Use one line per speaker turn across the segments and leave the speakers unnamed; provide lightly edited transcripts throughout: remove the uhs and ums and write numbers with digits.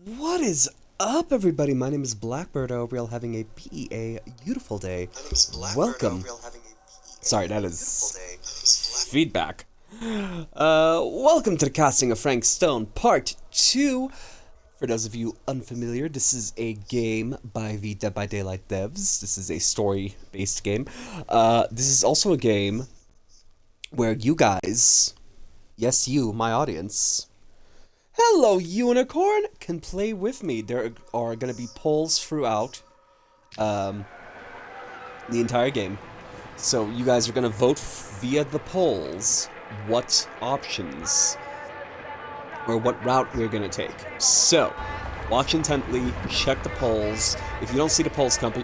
What is up, everybody? My name is Blackbird. I hope you're all having a beautiful day. Welcome. Sorry, that is feedback. Welcome to the casting of Frank Stone, Part 2. For those of you unfamiliar, this is a game by the Dead by Daylight devs. This is a story-based game. This is also a game where you guys, yes you, my audience, hello unicorn, can play with me. There are going to be polls throughout the entire game. So you guys are going to vote via the polls what options or what route we're going to take. So, watch intently, check the polls. If you don't see the polls come up,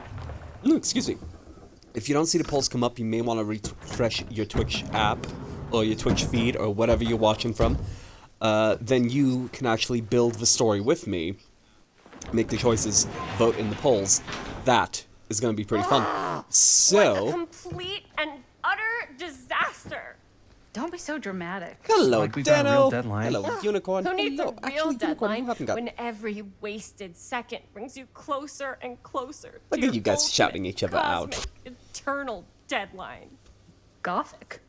if you don't see the polls come up, you may want to refresh your Twitch app or your Twitch feed or whatever you're watching from. Then you can actually build the story with me, make the choices, vote in the polls. That is going to be pretty fun. So,
what a complete and utter disaster.
Don't be so dramatic.
hello,
Like we got a real
Dano.
deadline.
Hello, Unicorn.
Who needs
Hello.
a real
Actually, Unicorn,
deadline
you haven't got...
when every wasted second brings you closer and closer
Look
to
at you guys
your
shouting each other out.
cosmic, eternal deadline?
Gothic.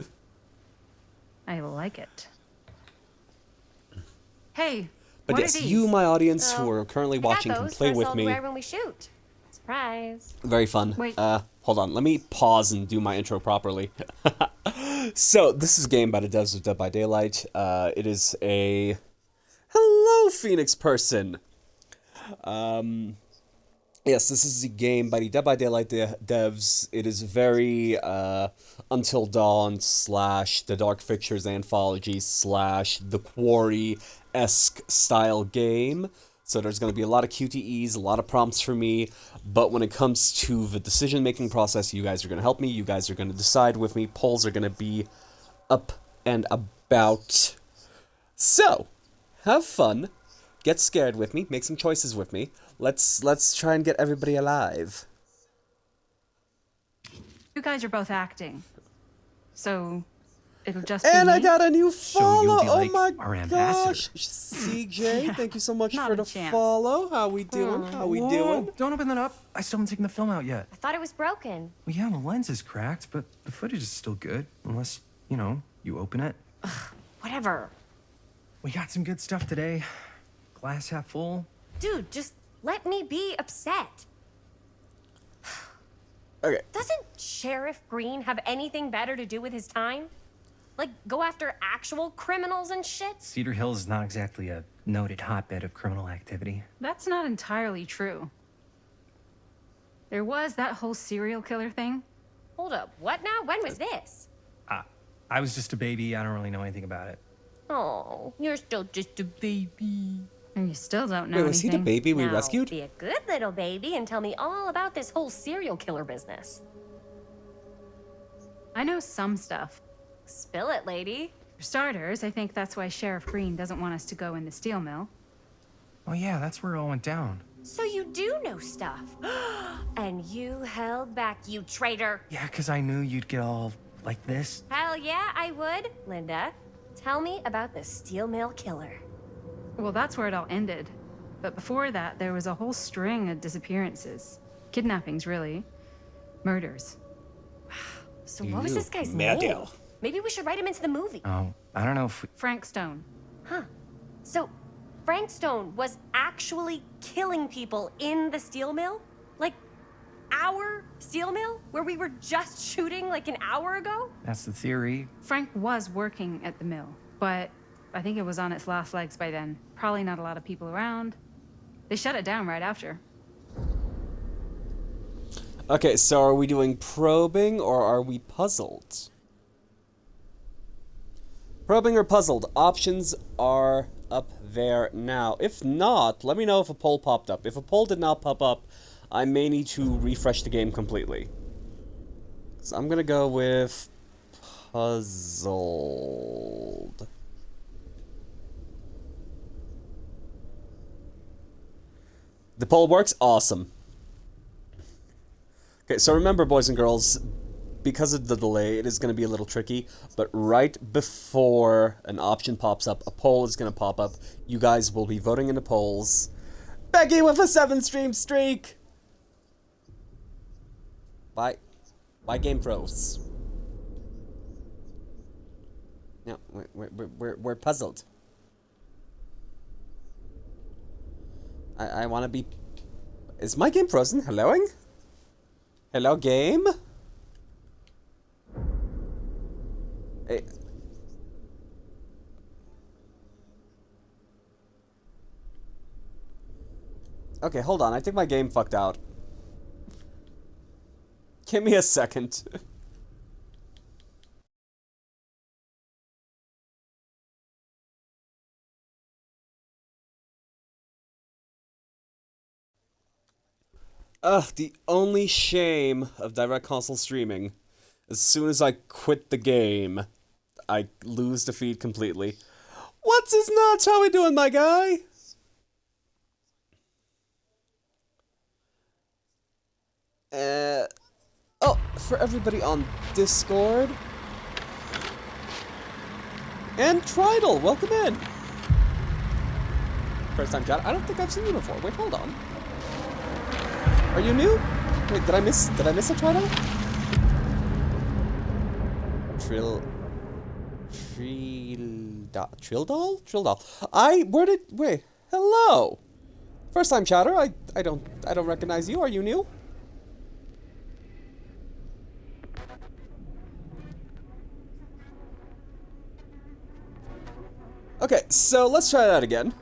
I like it. Hey,
But
what
yes,
are these?
you, my audience, who
Oh,
are currently
I got
watching, can
those
play
for us
with
all to
me.
wear when we shoot. Surprise.
Very fun.
Wait.
Hold on. Let me pause and do my intro properly. So, this is a game by the devs of Dead by Daylight. It is a... Hello, Phoenix person! Yes, this is a game by the Dead by Daylight devs. It is very, Until Dawn / The Dark Fixtures Anthology / The Quarry-esque style game. So there's going to be a lot of QTEs, a lot of prompts for me, but when it comes to the decision-making process, you guys are going to help me, you guys are going to decide with me, polls are going to be up and about. So, have fun, get scared with me, make some choices with me. Let's try and get everybody alive.
You guys are both acting. So, it'll just be
And
me?
I got a new
So you'll
follow.
be
Oh
like
my
our ambassador.
gosh, CJ,
Yeah,
thank you so much
not
for
a
the
chance.
follow. How we doing? How we
Whoa,
doing?
don't open that up. I still haven't taken the film out yet.
I thought it was broken.
Well, yeah, the lens is cracked, but the footage is still good. Unless, you open it.
Whatever.
We got some good stuff today. Glass half full.
Dude, just let me be upset.
Okay.
Doesn't Sheriff Green have anything better to do with his time? Like, go after actual criminals and shit?
Cedar Hills is not exactly a noted hotbed of criminal activity.
That's not entirely true. There was that whole serial killer thing.
Hold up, what now? When was this?
I was just a baby. I don't really know anything about it.
Oh, you're still just a baby.
And you still don't know
Wait, was he
anything.
the baby we
Now,
rescued?
Be a good little baby and tell me all about this whole serial killer business.
I know some stuff.
Spill it, lady.
For starters, I think that's why Sheriff Green doesn't want us to go in the steel mill.
Oh, yeah, that's where it all went down.
So you do know stuff. And you held back, you traitor.
Yeah, because I knew you'd get all like this.
Hell yeah, I would. Linda, tell me about the steel mill killer.
Well, that's where it all ended. But before that, there was a whole string of disappearances. Kidnappings, really. Murders.
So what was
You
this guy's
mad
name?
gal.
Maybe we should write him into the movie.
Oh, I don't know if we...
Frank Stone.
Huh. So Frank Stone was actually killing people in the steel mill? Like, our steel mill? Where we were just shooting like an hour ago?
That's the theory.
Frank was working at the mill, but I think it was on its last legs by then. Probably not a lot of people around. They shut it down right after.
Okay, so are we doing probing or are we puzzled? Probing or puzzled? Options are up there now. If not, let me know if a poll popped up. If a poll did not pop up, I may need to refresh the game completely. So I'm gonna go with puzzled. The poll works? Awesome. Okay, so remember, boys and girls, because of the delay, it is going to be a little tricky, but right before an option pops up, a poll is going to pop up. You guys will be voting in the polls. Becky with a 7-stream streak! Bye. Bye, Game Pros. No, we're puzzled. I want to be... Is my game frozen? Helloing? Hello, game? Hey. Okay, hold on. I think my game fucked out. Give me a second. Ugh, the only shame of direct console streaming. As soon as I quit the game, I lose the feed completely. What's his nuts? How we doing, my guy? Oh, for everybody on Discord. And Tridal, welcome in. First time chat. I don't think I've seen you before. Wait, hold on. Are you new? Wait, did I miss a Tridal? Trildal? Wait, hello. First time chatter. I don't recognize you. Are you new? Okay, so let's try that again.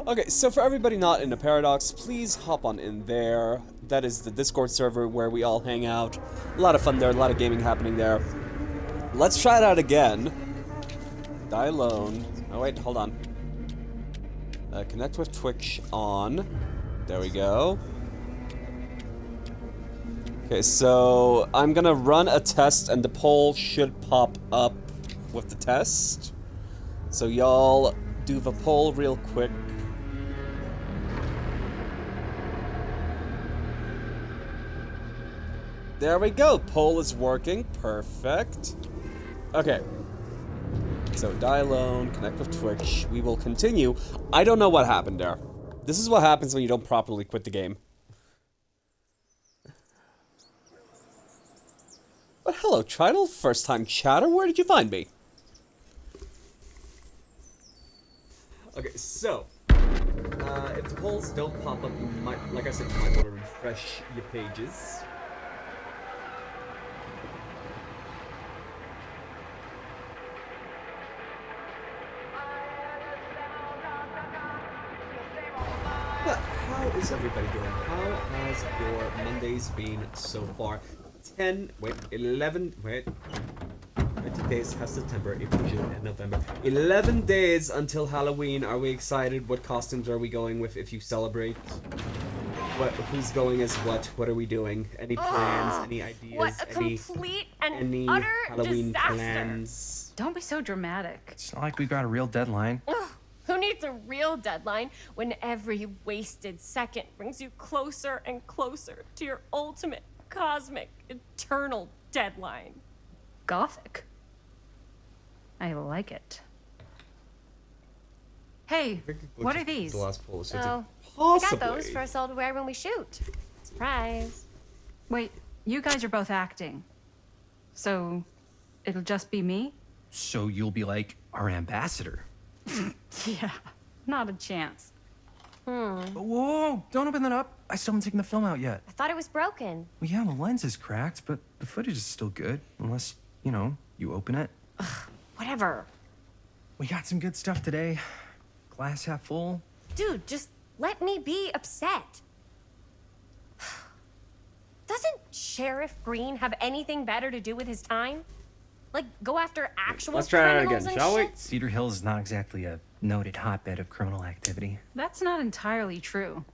Okay, so for everybody not in the Paradox, please hop on in there. That is the Discord server where we all hang out. A lot of fun there, a lot of gaming happening there. Let's try it out again. Die alone. Oh wait, hold on. Connect with Twitch on. There we go. Okay, so I'm gonna run a test and the poll should pop up with the test. So y'all do the poll real quick. There we go, poll is working, perfect. Okay. So die alone, connect with Twitch, we will continue. I don't know what happened there. This is what happens when you don't properly quit the game. But hello, Tridal, first time chatter, where did you find me? Okay, so, if the polls don't pop up, you might, like I said, you might want to refresh your pages. But how is everybody doing? How has your Mondays been so far? 20 days has September, April, June, and November. 11 days until Halloween. Are we excited? What costumes are we going with if you celebrate? Who's going as what? What are we doing? Any plans? Any ideas?
What a complete and
any
utter
Halloween
disaster.
plans?
Don't be so dramatic.
It's not like we got a real deadline.
Ugh, who needs a real deadline when every wasted second brings you closer and closer to your ultimate cosmic eternal deadline?
Gothic. I like it. Hey, what are these?
The last poll, so
Oh, I
possibly.
got those for us all to wear when we shoot. Surprise.
Wait, you guys are both acting. So, it'll just be me?
So you'll be like our ambassador.
Yeah, not a chance.
Whoa, don't open that up. I still haven't taken the film out yet.
I thought it was broken.
Well, yeah, the lens is cracked, but the footage is still good. Unless, you know, you open it.
Whatever.
We got some good stuff today. Glass half full.
Dude, just let me be upset. Doesn't Sheriff Green have anything better to do with his time? Like, go after actual
Let's try it
criminals
again,
and
shall we?
shit?
Cedar Hills is not exactly a noted hotbed of criminal activity.
That's not entirely true.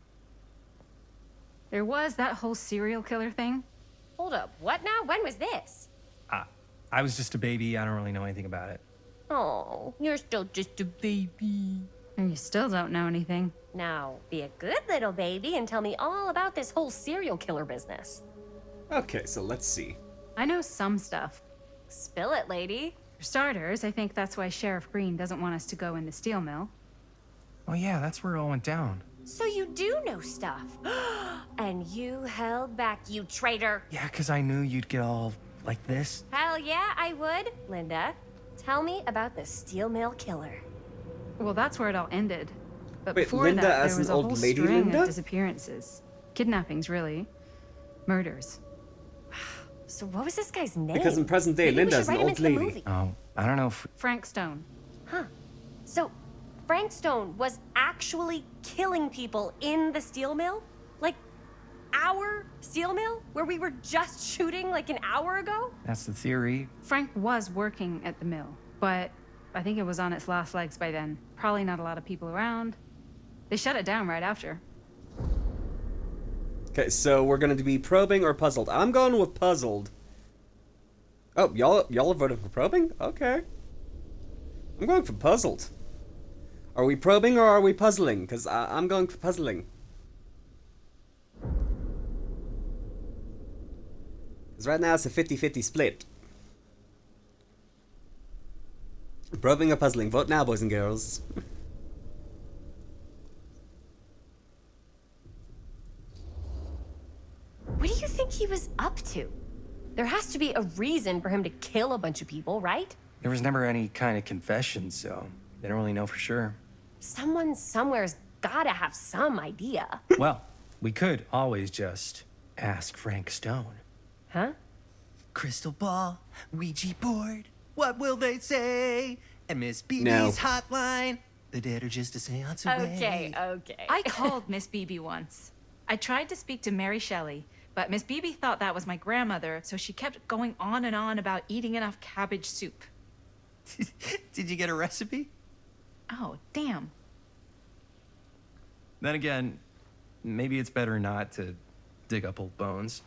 There was that whole serial killer thing.
Hold up, what now? When was this?
I was just a baby. I don't really know anything about it.
Oh, you're still just a baby.
And you still don't know anything.
Now, be a good little baby and tell me all about this whole serial killer business.
Okay, so let's see.
I know some stuff.
Spill it, lady.
For starters, I think that's why Sheriff Green doesn't want us to go in the steel mill.
Oh yeah, that's where it all went down.
So you do know stuff. And you held back, you traitor.
Yeah, 'cause I knew you'd get all like this.
Hell yeah, I would. Linda, tell me about the steel mill killer.
Well, that's where it all ended. But
Wait,
before
Linda
that,
as
there
an
was a
old
whole
lady
string
Linda?
of disappearances. Kidnappings, really. Murders.
So what was this guy's name?
Because in present day,
Maybe we
Linda
should
is an
write him
old
into the
lady.
movie.
Oh, I don't know if...
Frank Stone.
Huh. So Frank Stone was actually killing people in the steel mill? Like our steel mill? Where we were just shooting like an hour ago?
That's the theory.
Frank was working at the mill, but I think it was on its last legs by then. Probably not a lot of people around. They shut it down right after.
Okay, so we're gonna be probing or puzzled. I'm going with puzzled. Oh, y'all are voting for probing? Okay. I'm going for puzzled. Are we probing or are we puzzling? Because I'm going for puzzling. Because right now it's a 50-50 split. Probing or puzzling? Vote now, boys and girls.
What do you think he was up to? There has to be a reason for him to kill a bunch of people, right?
There was never any kind of confession, so they don't really know for sure.
Someone somewhere's gotta have some idea.
Well, we could always just ask Frank Stone.
Huh?
Crystal ball, Ouija board, what will they say? And Miss B.B.'s
No.
hotline, the dead are just a seance away.
Okay.
I called Miss B.B. once. I tried to speak to Mary Shelley, but Miss B.B. thought that was my grandmother, so she kept going on and on about eating enough cabbage soup.
Did you get a recipe?
Oh, damn.
Then again, maybe it's better not to dig up old bones.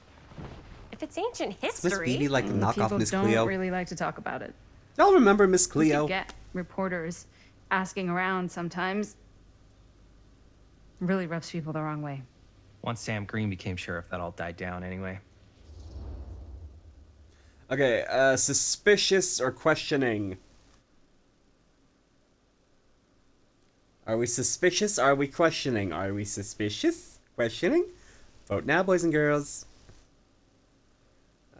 If it's ancient
Miss
history.
BB like knock off
People
Miss
don't
Cleo?
really like to talk about it.
Y'all remember Miss
We
Cleo?
could get reporters asking around sometimes. Really rubs people the wrong way.
Once Sam Green became sheriff, that all died down anyway.
Okay, suspicious or questioning? Are we suspicious? Are we questioning? Are we suspicious? Questioning? Vote now, boys and girls.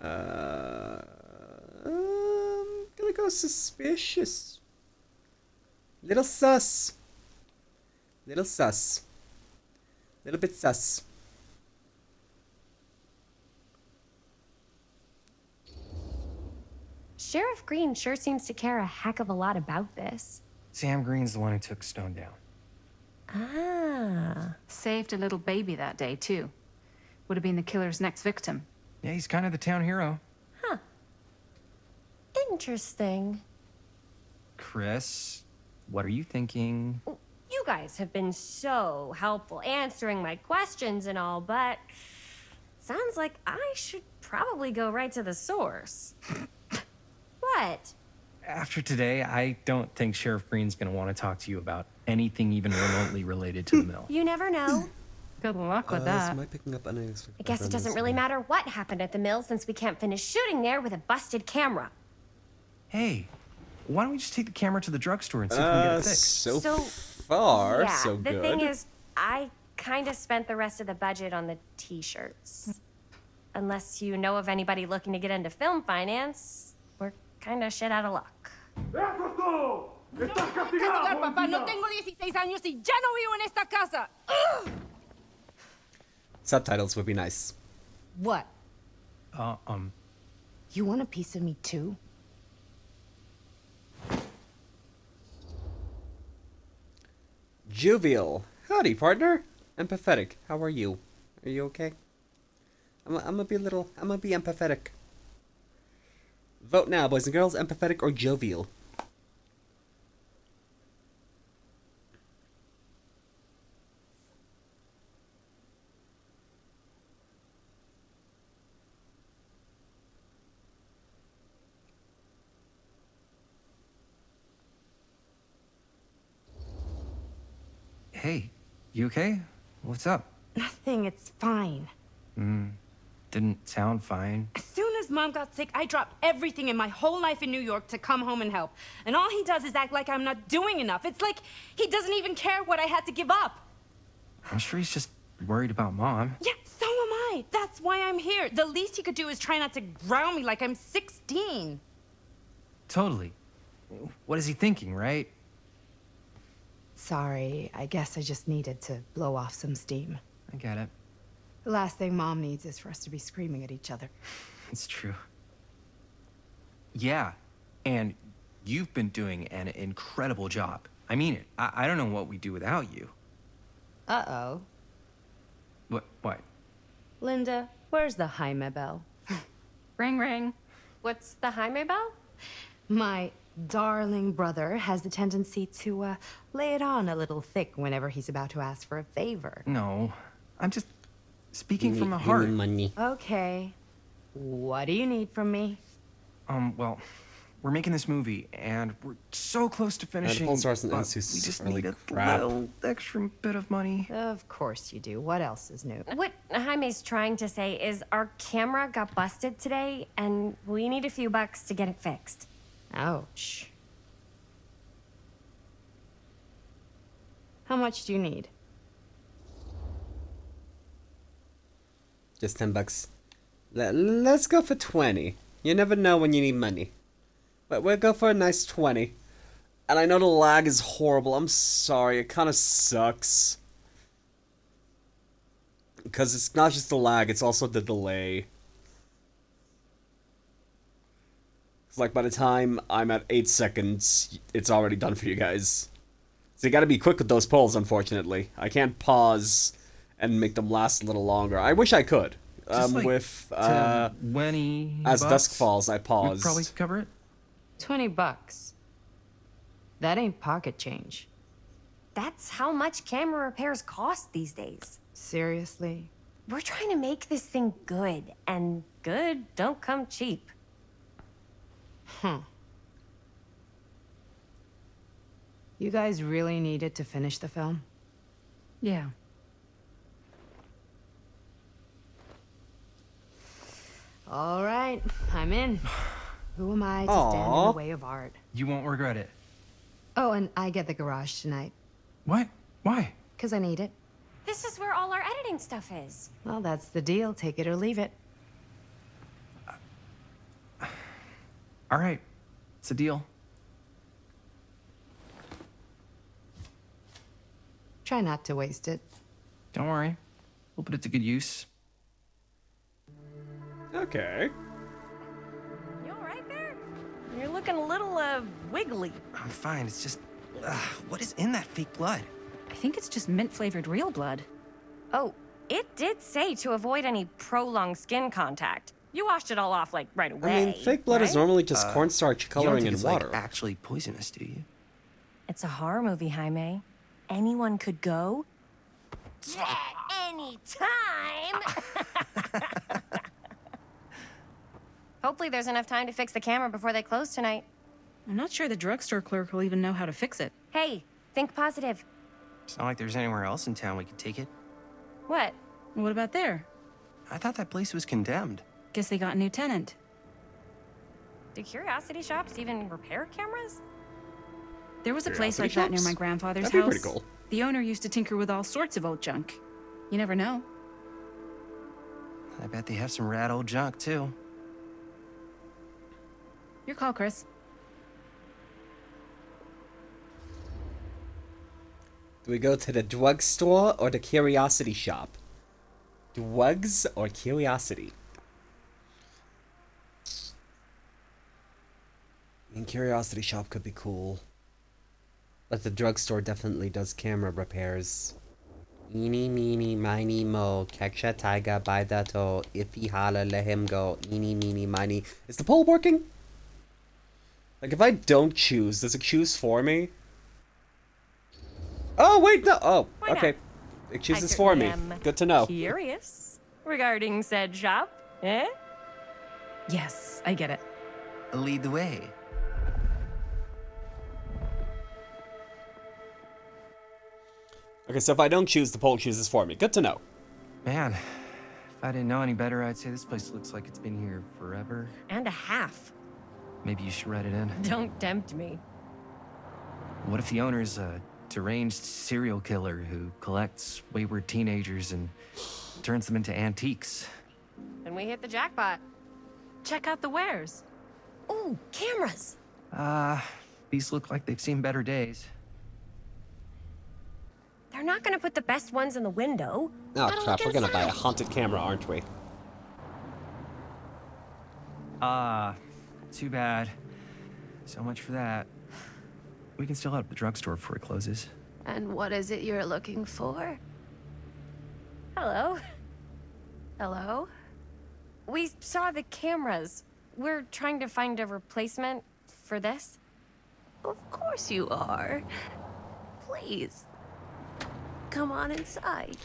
Gonna go suspicious. Little sus. Little sus. Little bit sus.
Sheriff Green sure seems to care a heck of a lot about this.
Sam Green's the one who took Stone down.
Ah.
Saved a little baby that day, too. Would have been the killer's next victim.
Yeah, he's kind of the town hero.
Huh. Interesting.
Chris, what are you thinking?
You guys have been so helpful answering my questions and all, but sounds like I should probably go right to the source. What?
After today, I don't think Sheriff Green's gonna want to talk to you about anything even remotely related to the mill.
You never know.
Good luck with
So
that.
am I picking up unexpected?
I guess it doesn't really matter what happened at the mill since we can't finish shooting there with a busted camera.
Hey, why don't we just take the camera to the drugstore and see if we can get it fixed?
So
So,
far,
yeah,
so
the
good.
thing is, I kind of spent the rest of the budget on the t-shirts. Unless you know of anybody looking to get into film finance, we're kind of shit out of luck.
¡Eso es todo! ¡Estás castigado!
Papá, no tengo 16 años y ya no vivo en esta casa.
Subtitles would be nice.
What?
Uh,
You want a piece of me too?
Jovial. Howdy, partner. Empathetic. How are you? Are you okay? I'm gonna be empathetic. Vote now, boys and girls. Empathetic or jovial?
hey, you okay? What's up?
Nothing, it's fine.
Didn't sound fine.
As soon as his mom got sick, I dropped everything in my whole life in New York to come home and help. And all he does is act like I'm not doing enough. It's like he doesn't even care what I had to give up.
I'm sure he's just worried about Mom.
Yeah, so am I. That's why I'm here. The least he could do is try not to ground me like I'm 16.
Totally. What is he thinking, right?
Sorry, I guess I just needed to blow off some steam.
I get it.
The last thing Mom needs is for us to be screaming at each other.
It's true. Yeah, and you've been doing an incredible job. I mean it. I don't know what we'd do without you.
Uh-oh.
What?
Linda, where's the Jaime bell?
Ring, ring.
What's the Jaime bell?
My darling brother has the tendency to, lay it on a little thick whenever he's about to ask for a favor.
No, I'm just speaking from the
Give me
heart.
money.
Okay. What do you need from me?
Well, we're making this movie, and we're so close to finishing.
Pulsar and
but
Ensus
we just
are like
need a
crap.
little extra bit of money.
Of course you do. What else is new?
What Jaime's trying to say is our camera got busted today, and we need a few bucks to get it fixed.
Ouch. How much do you need?
Just $10. Let's go for 20. You never know when you need money. But we'll go for a nice 20. And I know the lag is horrible. I'm sorry. It kind of sucks. Because it's not just the lag, it's also the delay. It's like by the time I'm at 8 seconds, it's already done for you guys. So you gotta be quick with those polls, unfortunately. I can't pause and make them last a little longer. I wish I could.
Just like
With,
20
As
bucks,
Dusk Falls, I
we'd
paused.
probably cover it.
$20. That ain't pocket change.
That's how much camera repairs cost these days.
Seriously?
We're trying to make this thing good, and good don't come cheap.
You guys really needed to finish the film?
Yeah.
All right, I'm in. Who am I to stand in
Aw.
the way of art?
You won't regret it.
Oh, and I get the garage tonight,
What? Why?
'cause I need it.
This is where all our editing stuff is.
Well, that's the deal. Take it or leave it.
All right, it's a deal.
Try not to waste it.
Don't worry. We'll put it to good use.
Okay.
You all right there? You're looking a little, wiggly.
I'm fine. It's just, what is in that fake blood?
I think it's just mint-flavored real blood.
Oh, it did say to avoid any prolonged skin contact. You washed it all off, like, right away.
I mean, fake blood is
right?
normally just cornstarch
You don't
coloring
think
in
it's
water.
like actually poisonous, do you?
It's a horror movie, Jaime. Anyone could go. At any time. Hopefully there's enough time to fix the camera before they close tonight.
I'm not sure the drugstore clerk will even know how to fix it.
Hey, think positive.
It's not like there's anywhere else in town we could take it.
What?
What about there?
I thought that place was condemned.
Guess they got a new tenant.
Do curiosity shops even repair cameras?
There was a place
Curiosity
like that near
shops?
my grandfather's
That'd be
house.
pretty cool.
The owner used to tinker with all sorts of old junk. You never know.
I bet they have some rad old junk, too.
Your call, Chris.
Do we go to the drugstore or the curiosity shop? Drugs or curiosity? I mean, curiosity shop could be cool. But the drugstore definitely does camera repairs. Eeny, meeny, miny, mo. Catch a tiger by the toe. If he holler, let him go. Eeny, meeny, miny. Is the poll working? Like, if I don't choose, does it choose for me? Oh, wait, no. Oh,
Why not?
okay. It
I
chooses for me.
certainly am
Good to know.
Curious regarding said shop, eh?
Yes, I get it.
Lead the way.
Okay, so if I don't choose, the poll chooses for me. Good to know.
Man,
If I didn't know any better, I'd say this place looks like it's been here forever.
And a half.
Maybe you should write it in.
Don't tempt me.
What if the owner's a deranged serial killer who collects wayward teenagers and turns them into antiques?
Then we hit the jackpot.
Check out the wares.
Ooh, cameras.
These look like they've seen better days.
They're not gonna put the best ones in the window.
Oh
Gotta
crap,
look
we're gonna buy a
inside.
haunted camera, aren't we?
Too bad. So much for that. We can still head up the drugstore before it closes.
And what is it you're looking for?
Hello.
Hello?
We saw the cameras. We're trying to find a replacement for this.
Of course you are. Please. Come on inside.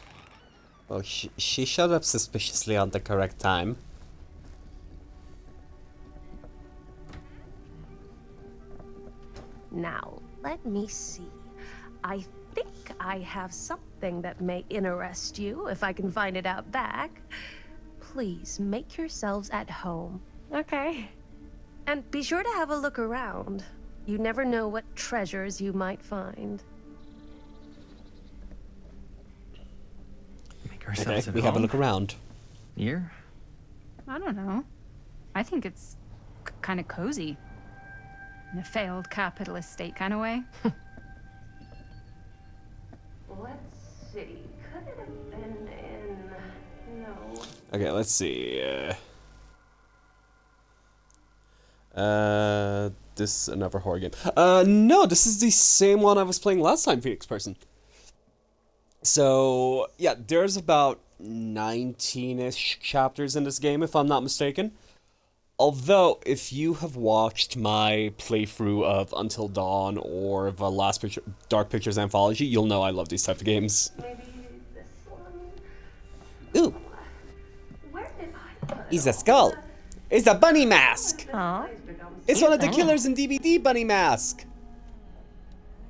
Well, she showed up suspiciously on the correct time.
Now, let me see. I think I have something that may interest you if I can find it out back. Please make yourselves at home.
Okay.
And be sure to have a look around. You never know what treasures you might find.
Make ourselves
Okay,
at
we have a
home.
look around.
Here?
I don't know. I think it's kind of cozy. In a failed capitalist state kind of way.
Let's see. Could it have been in... No.
Okay, let's see. This another horror game. No, this is the same one I was playing last time, Phoenix Person. So, yeah, there's about 19-ish chapters in this game, if I'm not mistaken. Although, if you have watched my playthrough of Until Dawn or the last Dark Pictures Anthology, you'll know I love these type of games.
Maybe this one?
Ooh,
Where did I put
he's a skull. It's a bunny mask.
Aw.
It's one of the killers in DVD bunny mask.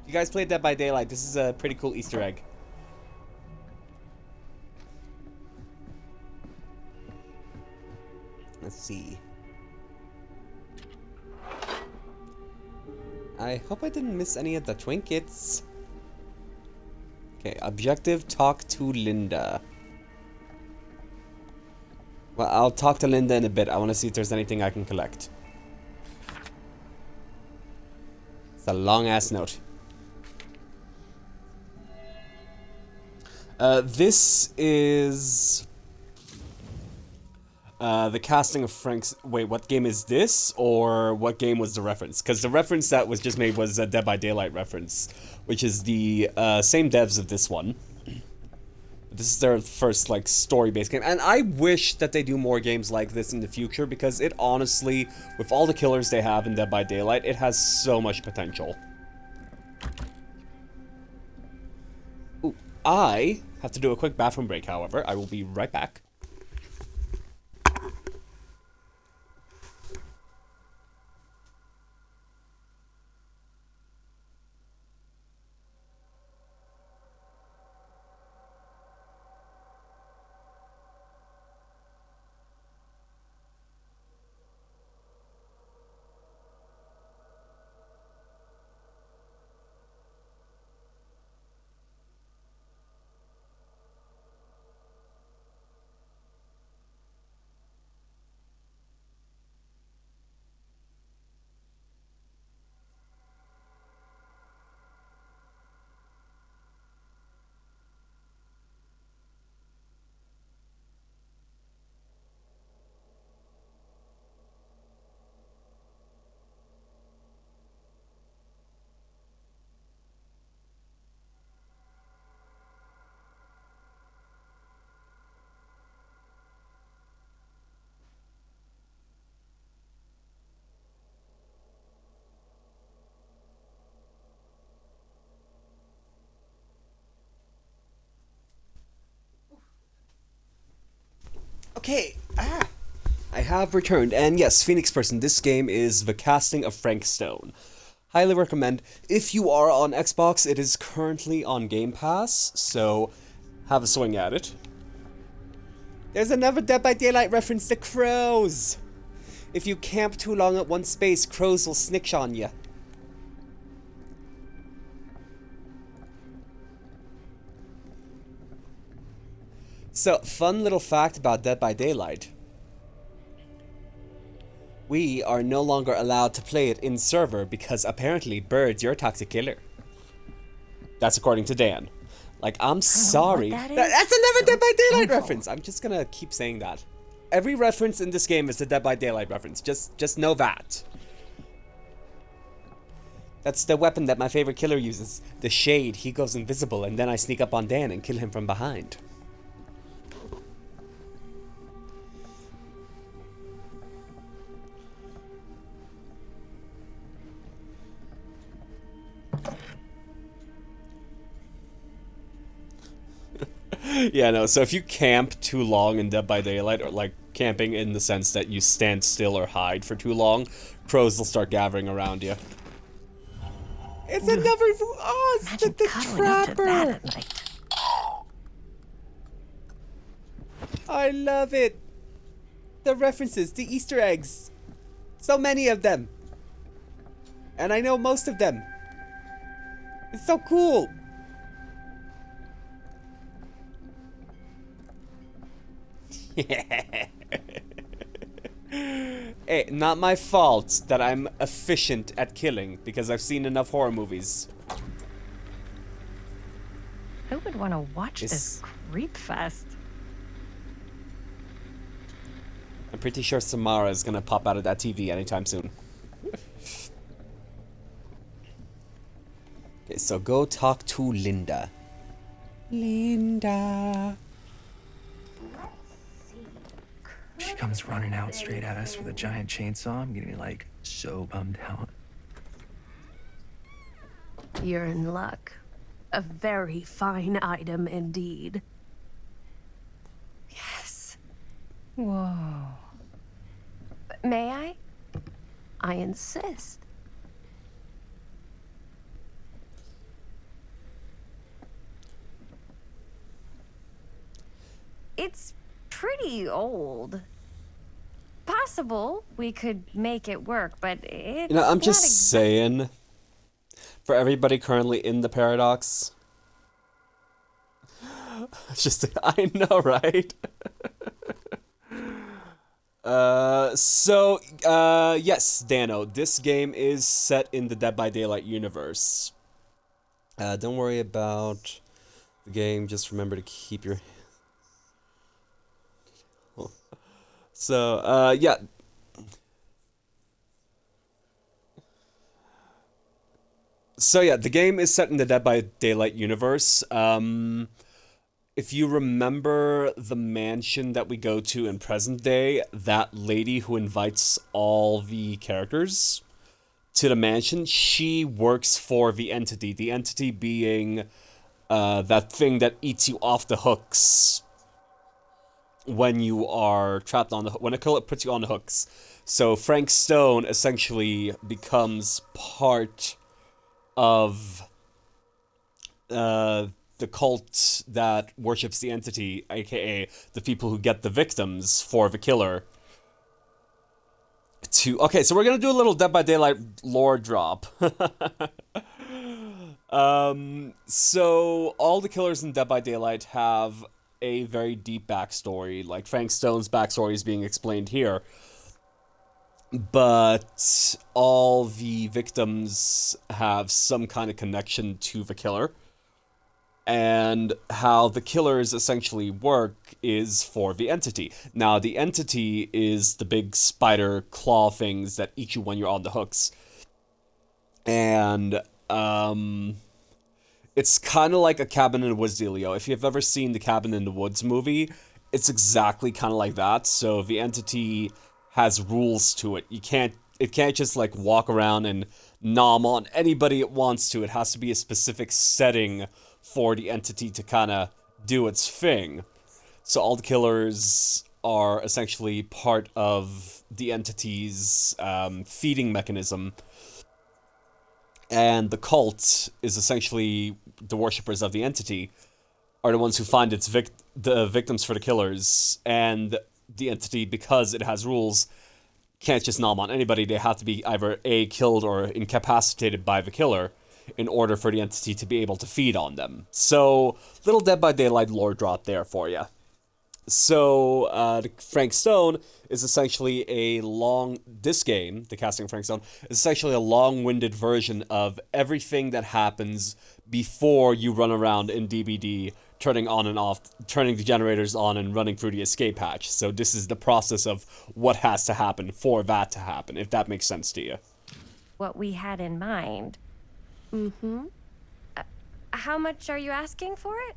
You guys played Dead by Daylight. This is a pretty cool Easter egg. Let's see. I hope I didn't miss any of the trinkets. Okay, objective, talk to Linda. Well, I'll talk to Linda in a bit. I want to see if there's anything I can collect. It's a long-ass note. This is... the casting of Frank's... Wait, what game is this? Or what game was the reference? Because the reference that was just made was a Dead by Daylight reference, which is the same devs of this one. This is their first, like, story-based game. And I wish that they do more games like this in the future, because it honestly, with all the killers they have in Dead by Daylight, it has so much potential. Ooh, I have to do a quick bathroom break, however. I will be right back. Okay, I have returned, and yes, Phoenix Person, this game is the casting of Frank Stone. Highly recommend. If you are on Xbox, it is currently on Game Pass, so have a swing at it. There's another Dead by Daylight reference to crows. If you camp too long at one space, crows will snitch on you. So, fun little fact about Dead by Daylight. We are no longer allowed to play it in server because apparently, Birds, you're a toxic killer. That's according to Dan. Like, I'm sorry. That's another Dead by Daylight reference. I'm just gonna keep saying that. Every reference in this game is a Dead by Daylight reference. Just know that. That's the weapon that my favorite killer uses. The Shade. He goes invisible, and then I sneak up on Dan and kill him from behind. Yeah, no, so if you camp too long in Dead by Daylight, or like camping in the sense that you stand still or hide for too long, crows will start gathering around you. It's another... Oh, it's the trapper! I love it! The references, the Easter eggs. So many of them. And I know most of them. It's so cool! Hey, not my fault that I'm efficient at killing, because I've seen enough horror movies.
Who would want to watch this creep fest?
I'm pretty sure Samara is gonna pop out of that TV anytime soon. Okay, so go talk to Linda. Linda.
She comes running out straight at us with a giant chainsaw. I'm getting like so bummed out.
You're in luck. A very fine item indeed.
Yes.
Whoa. May I? I insist.
It's pretty old. Possible we could make it work, but it's
You know, I'm
not
just saying, for everybody currently in the paradox, it's just, I know, right? Yes, Dano, this game is set in the Dead by Daylight universe. Don't worry about the game, just remember to keep your... So, yeah. So, yeah, the game is set in the Dead by Daylight universe. If you remember the mansion that we go to in present day, that lady who invites all the characters to the mansion, she works for the entity being that thing that eats you off the hooks when you are trapped on the when a killer puts you on the hooks. So Frank Stone essentially becomes part of the cult that worships the entity, aka the people who get the victims for the killer. Okay, so we're gonna do a little Dead by Daylight lore drop. So all the killers in Dead by Daylight have a very deep backstory, like Frank Stone's backstory is being explained here. But all the victims have some kind of connection to the killer. And how the killers essentially work is for the entity. Now, the entity is the big spider claw things that eat you when you're on the hooks. And, it's kind of like a Cabin in the Woods dealio. If you've ever seen the Cabin in the Woods movie, it's exactly kind of like that. So the entity has rules to it. It can't just like walk around and nom on anybody it wants to. It has to be a specific setting for the entity to kind of do its thing. So all the killers are essentially part of the entity's feeding mechanism. And the cult is essentially the worshippers of the entity are the ones who find its the victims for the killers, and the entity, because it has rules, can't just nom on anybody. They have to be either A, killed or incapacitated by the killer in order for the entity to be able to feed on them. So, little Dead by Daylight lore drop there for you. So, Frank Stone is essentially this game, the casting of Frank Stone, is essentially a long-winded version of everything that happens before you run around in DBD, turning on and off, turning the generators on and running through the escape hatch. So this is the process of what has to happen for that to happen, if that makes sense to you.
What we had in mind.
Mm-hmm.
How much are you asking for it?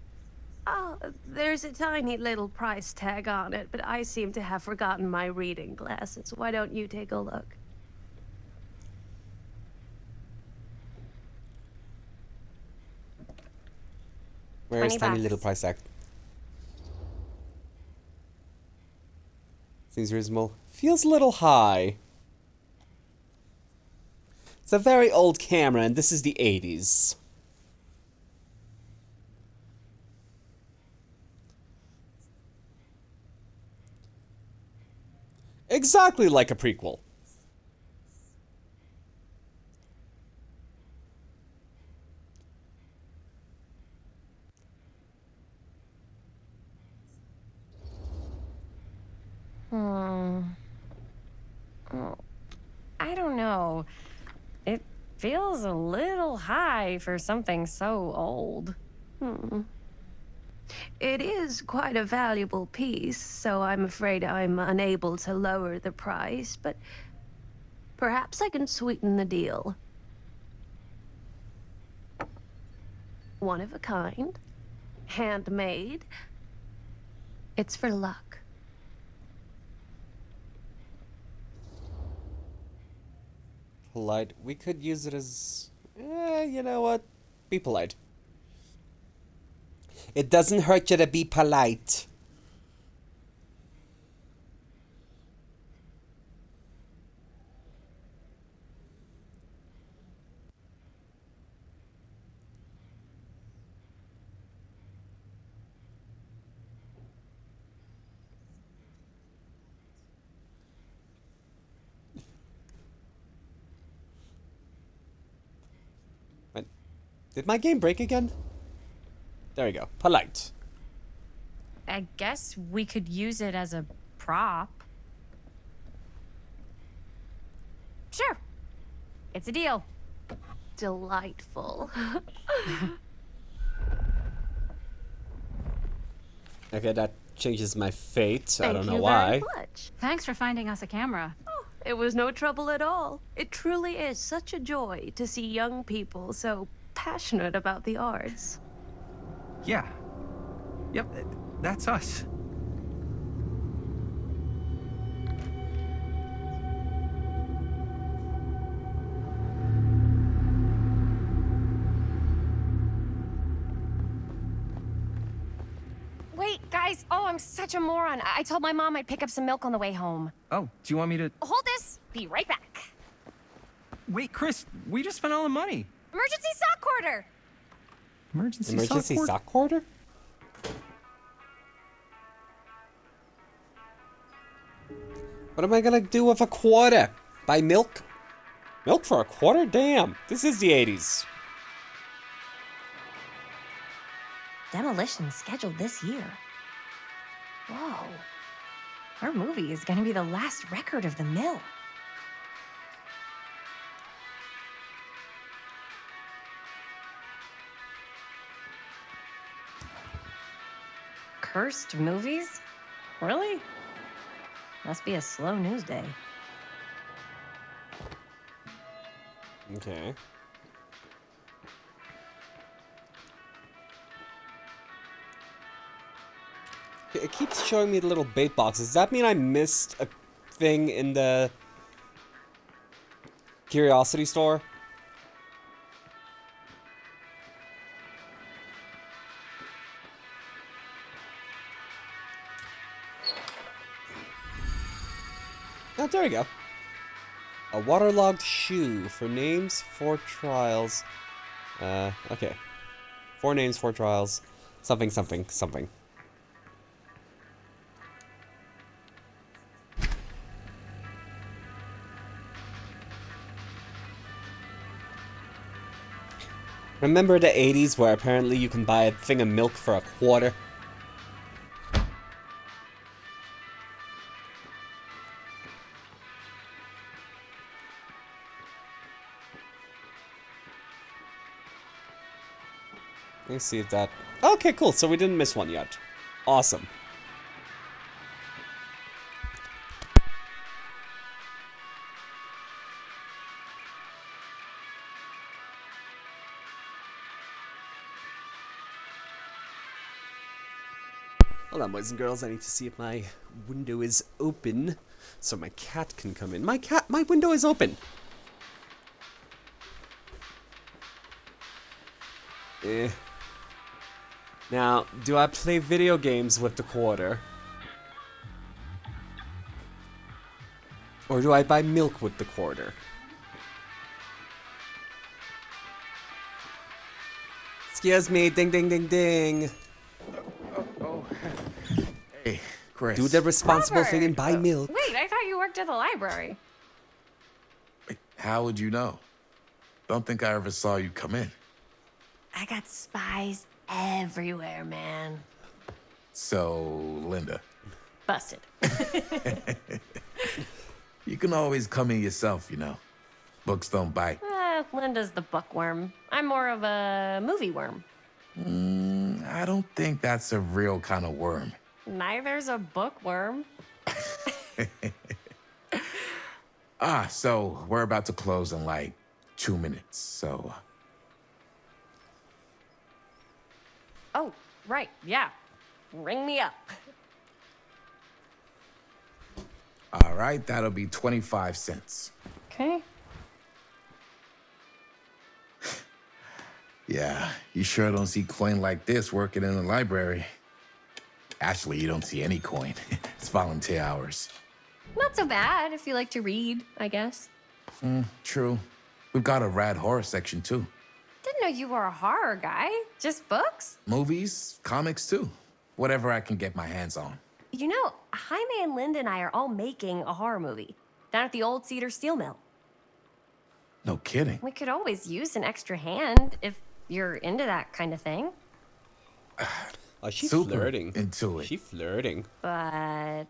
Oh, there's a tiny little price tag on it, but I seem to have forgotten my reading glasses. Why don't you take a look?
Where's tiny
$20.
little price tag? Seems reasonable. Feels a little high. It's a very old camera, and this is the 80s. Exactly like a prequel.
Oh, I don't know. It feels a little high for something so old.
It is quite a valuable piece, so I'm afraid I'm unable to lower the price, but perhaps I can sweeten the deal. One of a kind, handmade. It's for luck.
Polite. We could use it as... you know what? Be polite. It doesn't hurt you to be polite. Did my game break again? There we go. Polite.
I guess we could use it as a prop. Sure. It's a deal.
Delightful.
Okay, that changes my fate. I
Thank
don't know
you
why.
very much.
Thanks for finding us a camera.
Oh, it was no trouble at all. It truly is such a joy to see young people so passionate about the arts.
Yeah. Yep, that's us.
Wait, guys. Oh, I'm such a moron. I told my mom I'd pick up some milk on the way home.
Oh, do you want me to...
Hold this. Be right back.
Wait, Chris, we just spent all the money.
Emergency sock order.
Emergency sock order? What am I gonna do with a quarter? Buy milk? Milk for a quarter? Damn. This is the 80s.
Demolition scheduled this year. Whoa. Our movie is gonna be the last record of the mill. Cursed movies? Really? Must be a slow news day.
Okay. It keeps showing me the little bait boxes. Does that mean I missed a thing in the curiosity store? Oh, there we go. A waterlogged shoe for names, 4 trials. Okay. 4 names, 4 trials. Something, something, something. Remember the 80s where apparently you can buy a thing of milk for $1? Let me see if that... Okay, cool. So we didn't miss one yet. Awesome. Hold on, boys and girls. I need to see if my window is open so my cat can come in. My window is open. Now, do I play video games with the quarter? Or do I buy milk with the quarter? Excuse me, ding ding ding ding.
Hey, Chris.
Do the responsible
Robert!
thing and buy milk.
Wait, I thought you worked at the library.
How would you know? Don't think I ever saw you come in.
I got spies everywhere, man.
So, Linda,
Busted.
you can always come in yourself, you know. Books don't bite.
Linda's the bookworm. I'm more of a movie worm.
I don't think that's a real kind of worm.
Neither's a bookworm.
So we're about to close in like 2 minutes, so...
Oh, right, yeah. Ring me up.
All right, that'll be 25 cents.
Okay.
Yeah, you sure don't see coin like this working in the library. Actually, you don't see any coin. It's volunteer hours.
Not so bad if you like to read, I guess.
True. We've got a rad horror section, too.
Didn't know you were a horror guy. Just books?
Movies, comics, too. Whatever I can get my hands on.
You know, Jaime and Linda and I are all making a horror movie down at the old Cedar Steel Mill.
No kidding.
We could always use an extra hand if you're into that kind of thing.
Oh, she's
Super
flirting.
into it.
She's flirting.
But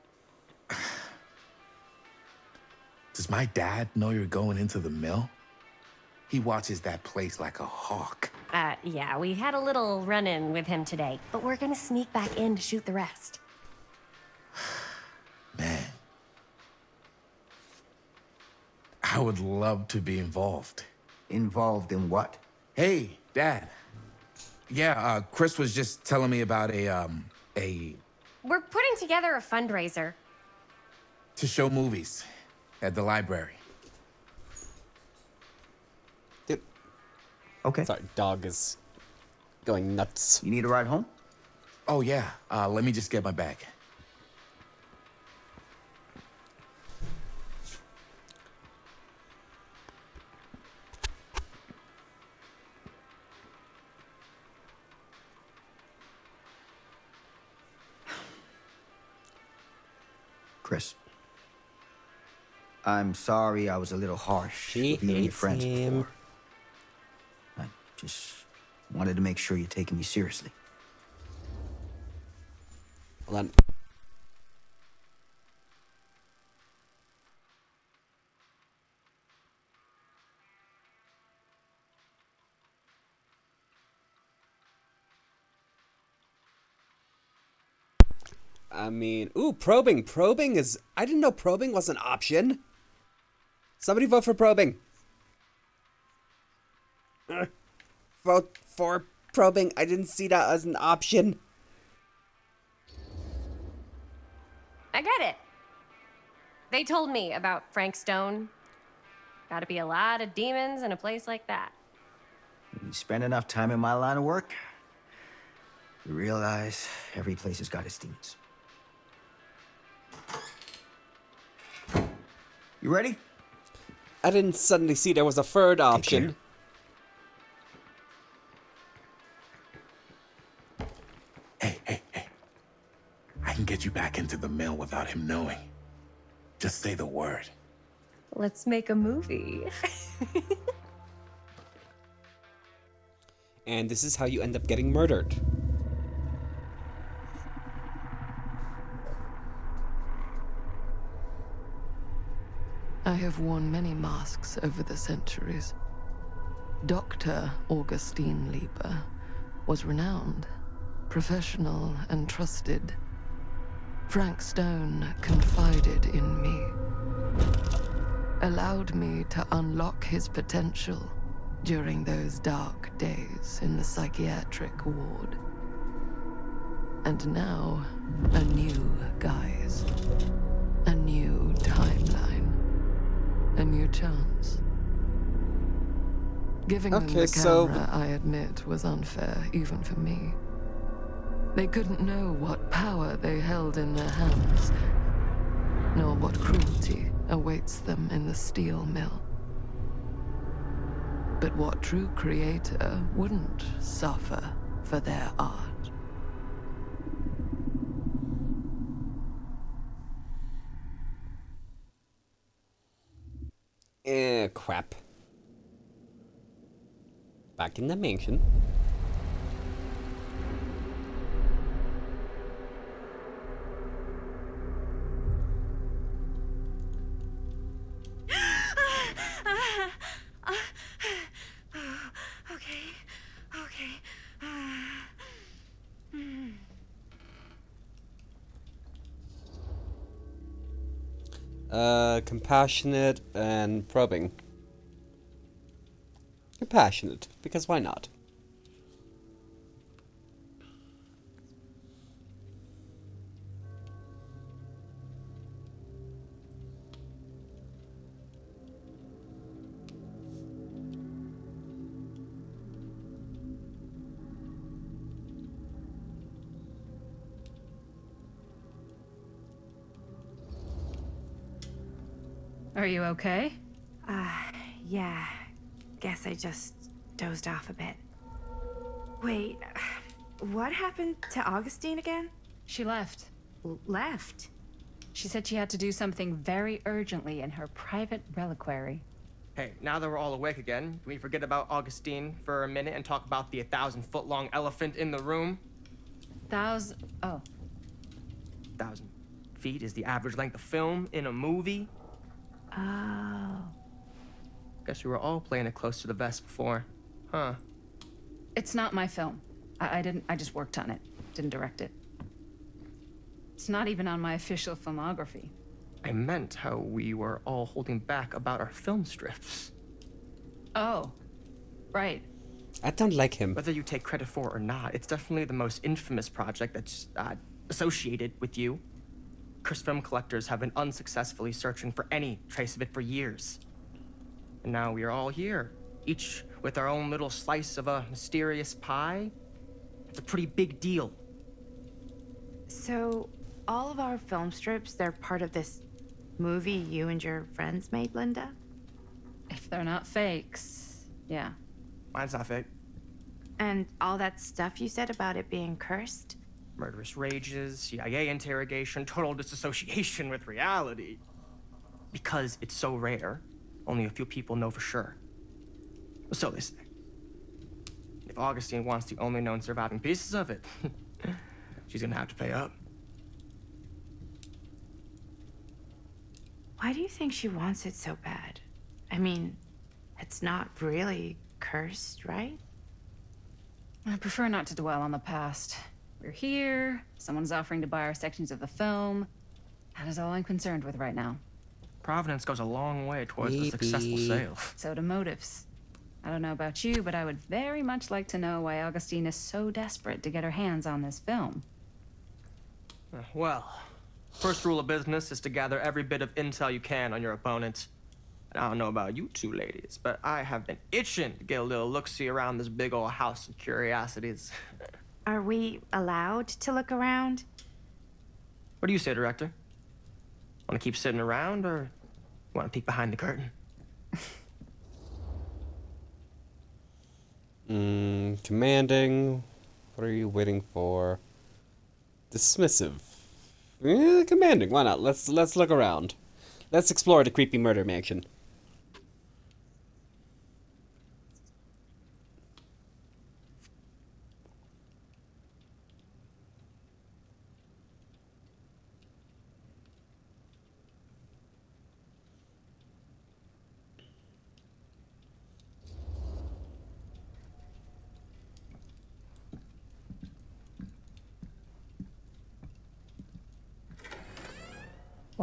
Does my dad know you're going into the mill? He watches that place like a hawk.
yeah, we had a little run-in with him today, but we're gonna sneak back in to shoot the rest.
Man. I would love to be involved.
Involved in what?
Hey, Dad. Yeah, Chris was just telling me about a
We're putting together a fundraiser.
to show movies at the library.
Dude,
Okay.
sorry, dog is going nuts.
You need a ride home?
Oh, yeah. Let me just get my bag.
Chris. I'm sorry I was a little harsh
She
with you and your
hates
friends
him.
before. I just wanted to make sure you're taking me seriously.
Hold on. I mean, ooh, probing. Probing is... I didn't know probing was an option. Somebody vote for probing. Vote for probing. I didn't see that as an option.
I get it. They told me about Frank Stone. Gotta be a lot of demons in a place like that.
When you spend enough time in my line of work, you realize every place has got its demons. You ready?
I didn't suddenly see there was a third option.
Hey. I can get you back into the mill without him knowing. Just say the word.
Let's make a movie.
And this is how you end up getting murdered.
I have worn many masks over the centuries. Dr. Augustine Lieber was renowned, professional, and trusted. Frank Stone confided in me, allowed me to unlock his potential during those dark days in the psychiatric ward. And now, a new guise, a new timeline, a new chance. Giving them the camera, I admit, was unfair, even for me. They couldn't know what power they held in their hands, nor what cruelty awaits them in the steel mill. But what true creator wouldn't suffer for their art?
Crap. Back in the mansion. Compassionate and probing. Compassionate, because why not?
Are you okay?
Yeah. Guess I just dozed off a bit. Wait, what happened to Augustine again?
She left.
Left?
She said she had to do something very urgently in her private reliquary.
Hey, now that we're all awake again, can we forget about Augustine for a minute and talk about the 1,000-foot-long elephant in the room?
Oh.
1,000 feet is the average length of film in a movie.
Oh.
Guess we were all playing it close to the vest before, huh?
It's not my film. I just worked on it. Didn't direct it. It's not even on my official filmography.
I meant how we were all holding back about our film strips.
Oh, right.
I don't like him.
Whether you take credit for it or not, it's definitely the most infamous project that's associated with you. Cursed film collectors have been unsuccessfully searching for any trace of it for years. And now we are all here, each with our own little slice of a mysterious pie. It's a pretty big deal.
So, all of our film strips, they're part of this movie you and your friends made, Linda?
If they're not fakes, yeah.
Mine's not fake.
And all that stuff you said about it being cursed?
Murderous rages, CIA interrogation, total disassociation with reality. Because it's so rare, only a few people know for sure. So they say. If Augustine wants the only known surviving pieces of it, she's gonna have to pay up.
Why do you think she wants it so bad? I mean, it's not really cursed, right?
I prefer not to dwell on the past. We're here, someone's offering to buy our sections of the film. That is all I'm concerned with right now.
Providence goes a long way towards a successful sale.
So do motives. I don't know about you, but I would very much like to know why Augustine is so desperate to get her hands on this film.
Well, first rule of business is to gather every bit of intel you can on your opponent. And I don't know about you two ladies, but I have been itching to get a little look-see around this big old house of curiosities.
Are we allowed to look around?
What do you say, Director? Want to keep sitting around, or want to peek behind the curtain?
Commanding. What are you waiting for? Dismissive. Commanding. Why not? Let's look around. Let's explore the creepy murder mansion.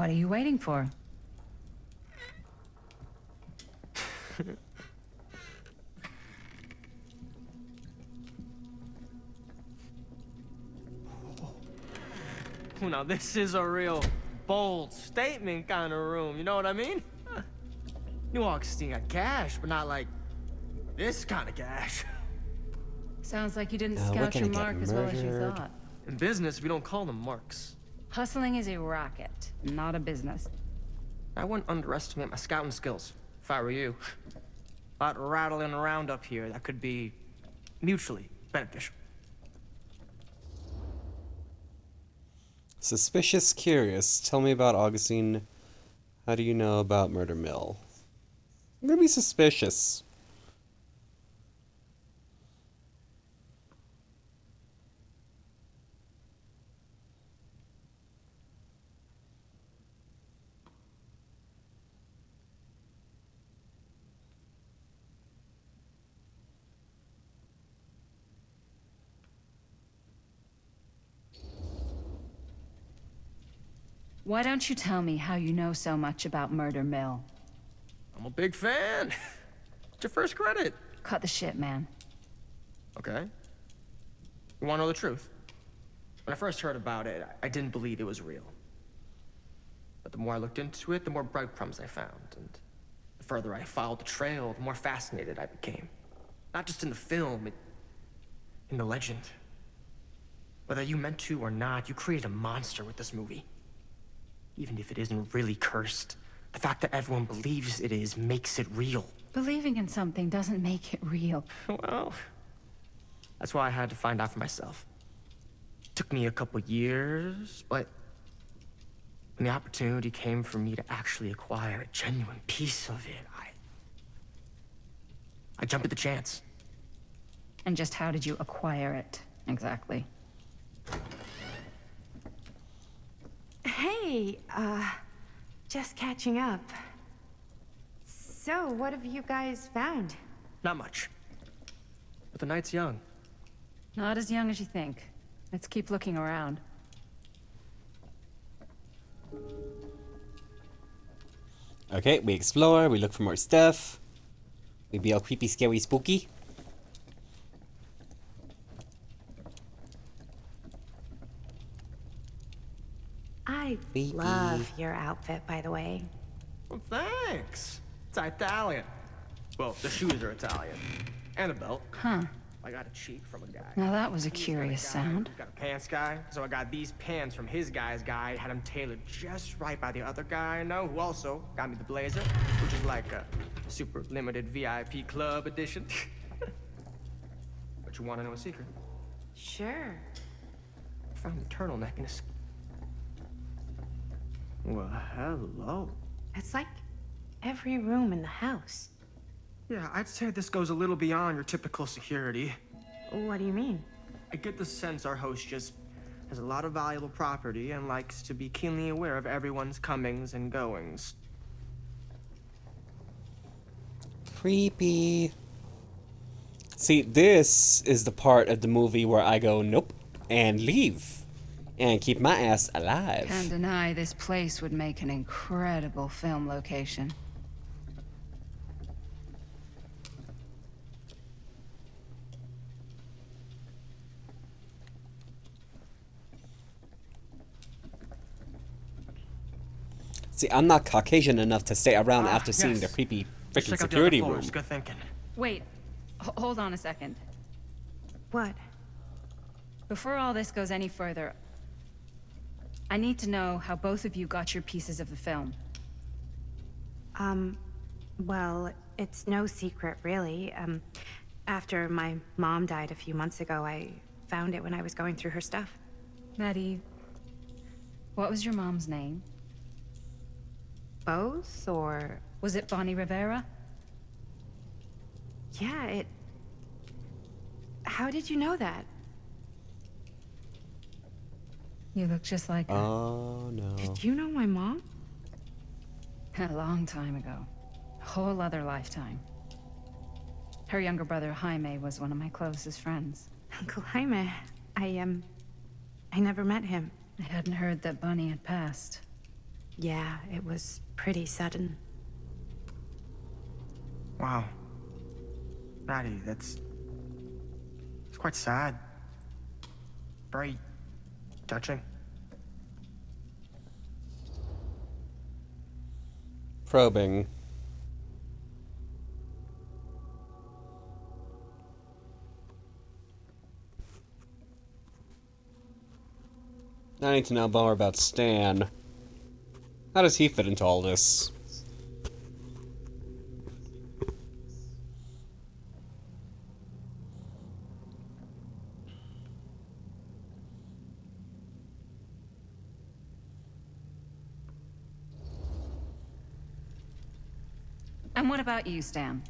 What are you waiting for?
Now this is a real bold statement kind of room, you know what I mean? New Augustine got cash, but not like this kind of cash.
Sounds like you didn't
we're
scout your
gonna get
mark as well as you
murdered.
thought.
In business, we don't call them marks.
Hustling is a racket, not a business.
I wouldn't underestimate my scouting skills, if I were you. A lot rattling around up here that could be mutually beneficial.
Suspicious, curious. Tell me about Augustine. How do you know about Murder Mill? I'm gonna be suspicious.
Why don't you tell me how you know so much about Murder Mill?
I'm a big fan. It's your first credit.
Cut the shit, man.
Okay. You wanna know the truth? When I first heard about it, I didn't believe it was real. But the more I looked into it, the more breadcrumbs I found, and the further I followed the trail, the more fascinated I became. Not just in the film, in the legend. Whether you meant to or not, you created a monster with this movie. Even if it isn't really cursed, the fact that everyone believes it is makes it real.
Believing in something doesn't make it real.
Well, that's why I had to find out for myself. Took me a couple years, but when the opportunity came for me to actually acquire a genuine piece of it, I jumped at the chance.
And just how did you acquire it, exactly?
Hey, just catching up. So, what have you guys found?
Not much. But the night's young.
Not as young as you think. Let's keep looking around.
Okay, we explore, we look for more stuff. We be all creepy, scary, spooky.
I
Creepy.
love your outfit, by the way.
Well, thanks. It's Italian. Well, the shoes are Italian. And a belt.
Huh.
I got a cheek from a guy.
Now that was a
He's got
curious
guy
sound.
who's got a pants guy, so I got these pants from his guy's guy, had them tailored just right by the other guy I know, who also got me the blazer, which is like a super limited VIP club edition. But you want to know a secret?
Sure.
I found the turtleneck in his... Well, hello.
It's like every room in the house.
Yeah, I'd say this goes a little beyond your typical security.
What do you mean?
I get the sense our host just has a lot of valuable property and likes to be keenly aware of everyone's comings and goings.
Creepy. See, this is the part of the movie where I go, nope, and leave. And keep my ass alive.
Can't deny this place would make an incredible film location.
See, I'm not Caucasian enough to stay around after seeing
yes.
the creepy
Let's
freaking
check out the other
security
floors.
room.
Good thinking.
Wait, hold on a second.
What?
Before all this goes any further, I need to know how both of you got your pieces of the film.
Well, it's no secret, really. After my mom died a few months ago, I found it when I was going through her stuff.
Maddie, what was your mom's name?
Both, or...
Was it Bonnie Rivera?
Yeah, it... How did you know that?
You look just like her.
Oh, no.
Did you know my mom?
A long time ago. A whole other lifetime. Her younger brother, Jaime, was one of my closest friends.
Uncle Jaime. I never met him.
I hadn't heard that Bonnie had passed.
Yeah, it was pretty sudden.
Wow. Maddie, it's quite sad. Very touching.
Probing. I need to know more about Stan. How does he fit into all this?
And what about you, Stan?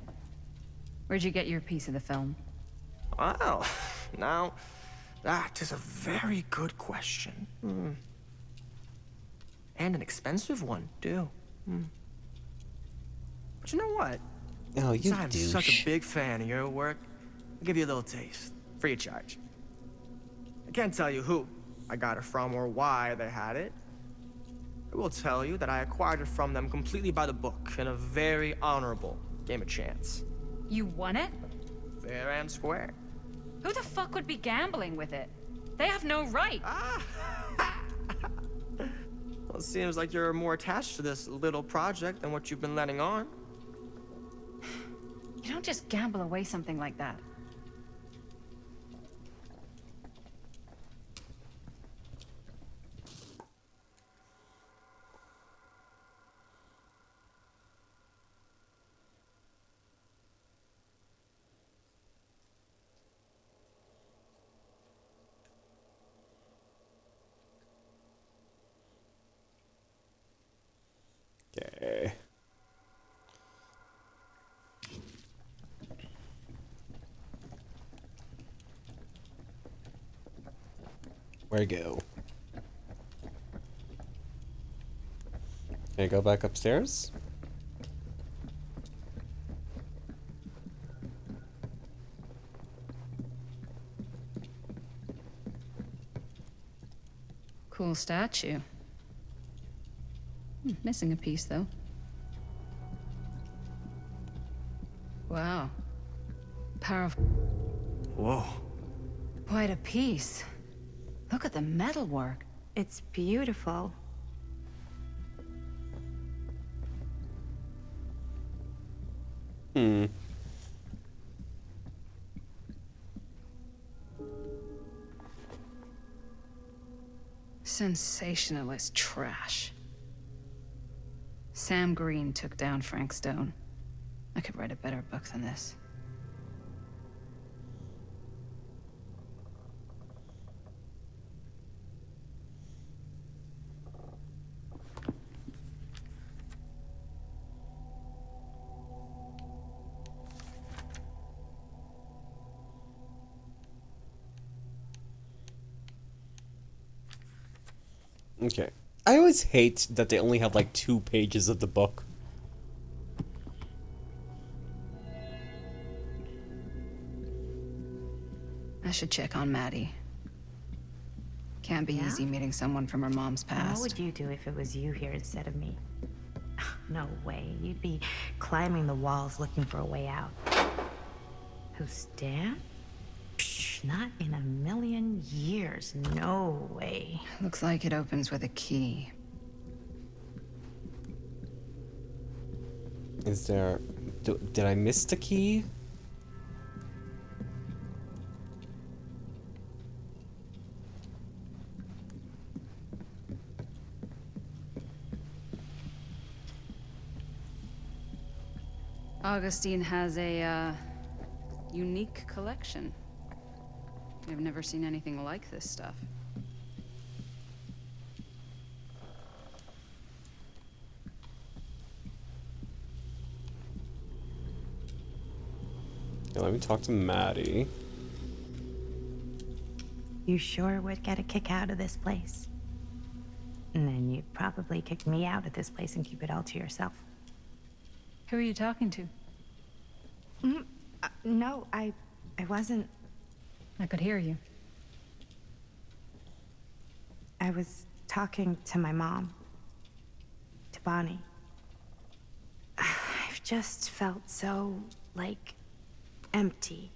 Where'd you get your piece of the film?
Well, now, that is a very good question. And an expensive one, too. But you know what?
Oh, you
I'm
douche.
such a big fan of your work. I'll give you a little taste, free of charge. I can't tell you who I got it from or why they had it. I will tell you that I acquired it from them completely by the book in a very honorable game of chance.
You won it?
Fair and square.
Who the fuck would be gambling with it? They have no right.
Well, it seems like you're more attached to this little project than what you've been letting on.
You don't just gamble away something like that.
Okay. Where to go? Can I go back upstairs?
Cool statue. Missing a piece, though. Wow. Powerful.
Whoa.
Quite a piece. Look at the metalwork.
It's beautiful.
Sensationalist trash. Sam Green took down Frank Stone. I could write a better book than this.
Okay. I always hate that they only have like 2 pages of the book.
I should check on Maddie. Can't be easy meeting someone from her mom's past.
What would you do if it was you here instead of me? No way. You'd be climbing the walls looking for a way out. Who, Stan? Psh, not in a million years. No way.
Looks like it opens with a key.
Is there... did I miss the key?
Augustine has a, unique collection. I've never seen anything like this stuff.
Yeah, let me talk to Maddie.
You sure would get a kick out of this place. And then you'd probably kick me out of this place and keep it all to yourself.
Who are you talking to?
No, I wasn't.
I could hear you.
I was talking to my mom. with Bonnie. I've just felt so, like, empty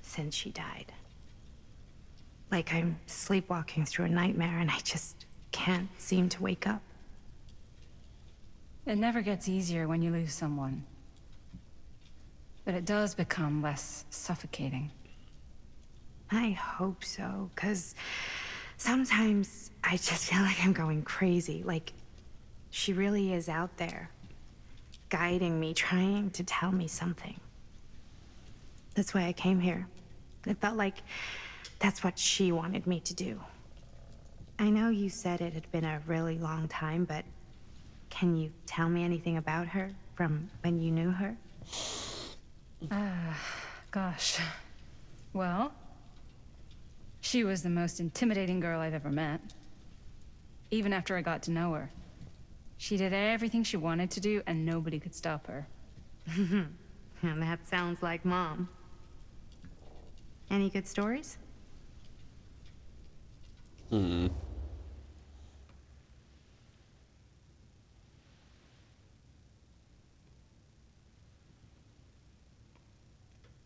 since she died. Like I'm sleepwalking through a nightmare and I just can't seem to wake up.
It never gets easier when you lose someone. But it does become less suffocating.
I hope so, 'cause sometimes I just feel like I'm going crazy. Like, she really is out there, guiding me, trying to tell me something. That's why I came here. It felt like that's what she wanted me to do. I know you said it had been a really long time, but can you tell me anything about her from when you knew her?
Gosh. Well, she was the most intimidating girl I've ever met. Even after I got to know her. She did everything she wanted to do, and nobody could stop her.
And that sounds like Mom. Any good stories?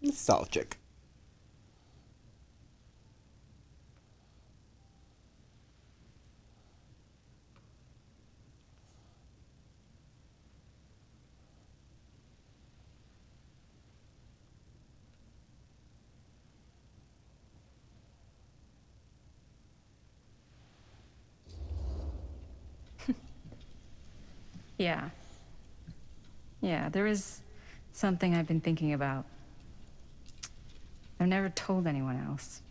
Nostalgic.
Yeah. Yeah, there is something I've been thinking about. I've never told anyone else.